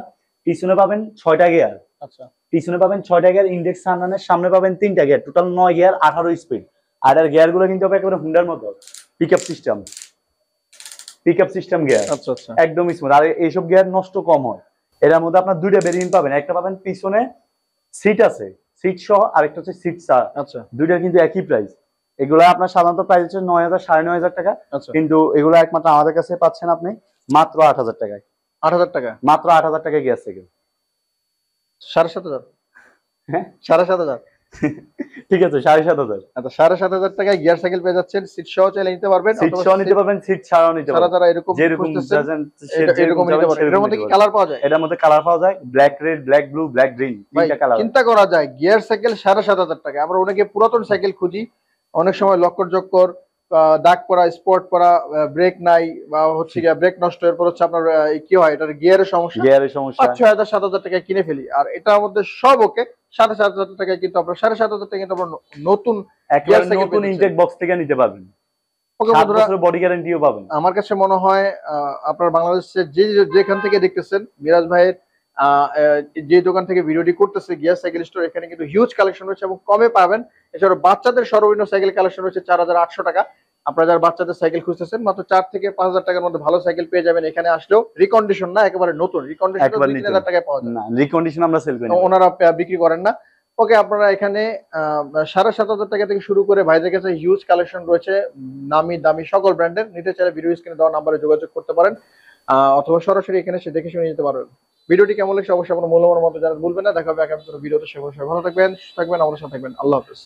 পিছনে পাবেন 6টা গিয়ার। আচ্ছা, পিছনে পাবেন 6টা গিয়ার ইন্ডেক্স সানরানের, সামনে পাবেন 3টা গিয়ার, টোটাল 9 গিয়ার 18 স্পিড। আর এর গিয়ার গুলো কিন্তু একেবারে হুন্ডার মতো পিকআপ সিস্টেম গিয়ার। আচ্ছা, আচ্ছা, একদম স্মুথ। আর এইসব গিয়ার নষ্ট কম হয়। এর মধ্যে আপনার দুইটা ভেরিয়েন্ট পাবেন, একটা পাবেন পিছনে সিট আছে, সিট সহ, আরেকটা হচ্ছে সিট ছাড়া। আচ্ছা, দুইটার কিন্তু একই প্রাইস। এগুলো আপনার সাধারণত প্রাইস হচ্ছে 9,000 9,500 টাকা, আচ্ছা। কিন্তু এগুলো একমাত্র আমাদের কাছে পাচ্ছেন আপনি মাত্র 8,000 টাকায়। 8,000 টাকা? মাত্র 8,000 টাকায় গিয়ার সাইকেল। 7,500? হ্যাঁ 7,500? ঠিক আছে 7,500। আচ্ছা, 7,500 টাকায় গিয়ার সাইকেল পেয়ে যাচ্ছেন। সিট সহ চাইলে নিতে পারবেন, সিট সহ নিতে পারবেন, সিট ছাড়াও নিতে যারা পারবেন। যারা এরকম যেরকম খুঁজতেছেন চাচ্ছেন এরকম নিতে পারবেন। এর মধ্যে কি কালার পাওয়া যায়? এটার মধ্যে কালার পাওয়া যায়, black red, black blue, black green, ভাই, তিনটা কালার। চিন্তা করা যায় গিয়ার সাইকেল 7,500 টাকা। আমরা অনেকে পুরাতন সাইকেল খুঁজি, অনেক সময় লক্কর জক্কর, দাগ পড়া, স্পট পড়া, ব্রেক নাই, বা হচ্ছে গিয়ে ব্রেক নষ্ট, এরপর হচ্ছে আপনার কি হয়, এটার গিয়ারের সমস্যা, গিয়ারের সমস্যা। 5,000 7,000 টাকায় কিনে ফেলি। আর এটার মধ্যে সব ওকে 7,500 টাকায় কিন্তু আপনার 7,500 টাকা কিন্তু আমরা নতুন একবারে সাইকেল নতুন পেয়ে ইনটেক বক্স থেকে নিতে পারবেন। ওকে 7 বন্ধুরা, বছরের বডি গ্যারান্টিও পাবেন। আমার কাছে মনে হয় আপনার বাংলাদেশের যেখান থেকে দেখতেছেন মিরাজ ভাইয়ের যে দোকান থেকে ভিডিওটি করতেছে গিয়ার সাইকেল স্টোর, এখানে কিন্তু হিউজ কালেকশন রয়েছে এবং কমে পাবেন। এছাড়া বাচ্চাদের সর্বনিম্ন সাইকেল কালেকশন রয়েছে 4,800 টাকা। আপনারা যারা বাচ্চাদের সাইকেল খুঁজতেছেন মাত্র 4 থেকে 5,000 টাকার মধ্যে ভালো সাইকেল পেয়ে যাবেন। এখানে আসলেও রিকন্ডিশন না, একেবারে নতুন রিকন্ডিশন 2-3,000 টাকায় পাওয়া যায়। না রিকন্ডিশন আমরা সেল করি না, ওনারা বিক্রি করেন না। ওকে, আপনারা এখানে 7,500 টাকা থেকে শুরু করে ভাইদের কাছে হিউজ কালেকশন রয়েছে নামি দামি সকল ব্র্যান্ডের। নিতে চাইলে ভিডিও স্ক্রিনে দেওয়া নাম্বারে যোগাযোগ করতে পারেন, অথবা সরাসরি এখানে এসে দেখে শুনে নিতে পারবেন। ভিডিওটি কেমন লাগছে অবশ্যই আপনার মূল্যবান মতো জানাতে ভুলবেন না। দেখা হবে আগামী কোনো ভিডিওতে। সে ভালো থাকবেন, সুস্থ থাকবেন, আমাদের সাথে থাকবেন। আল্লাহ হাফেজ।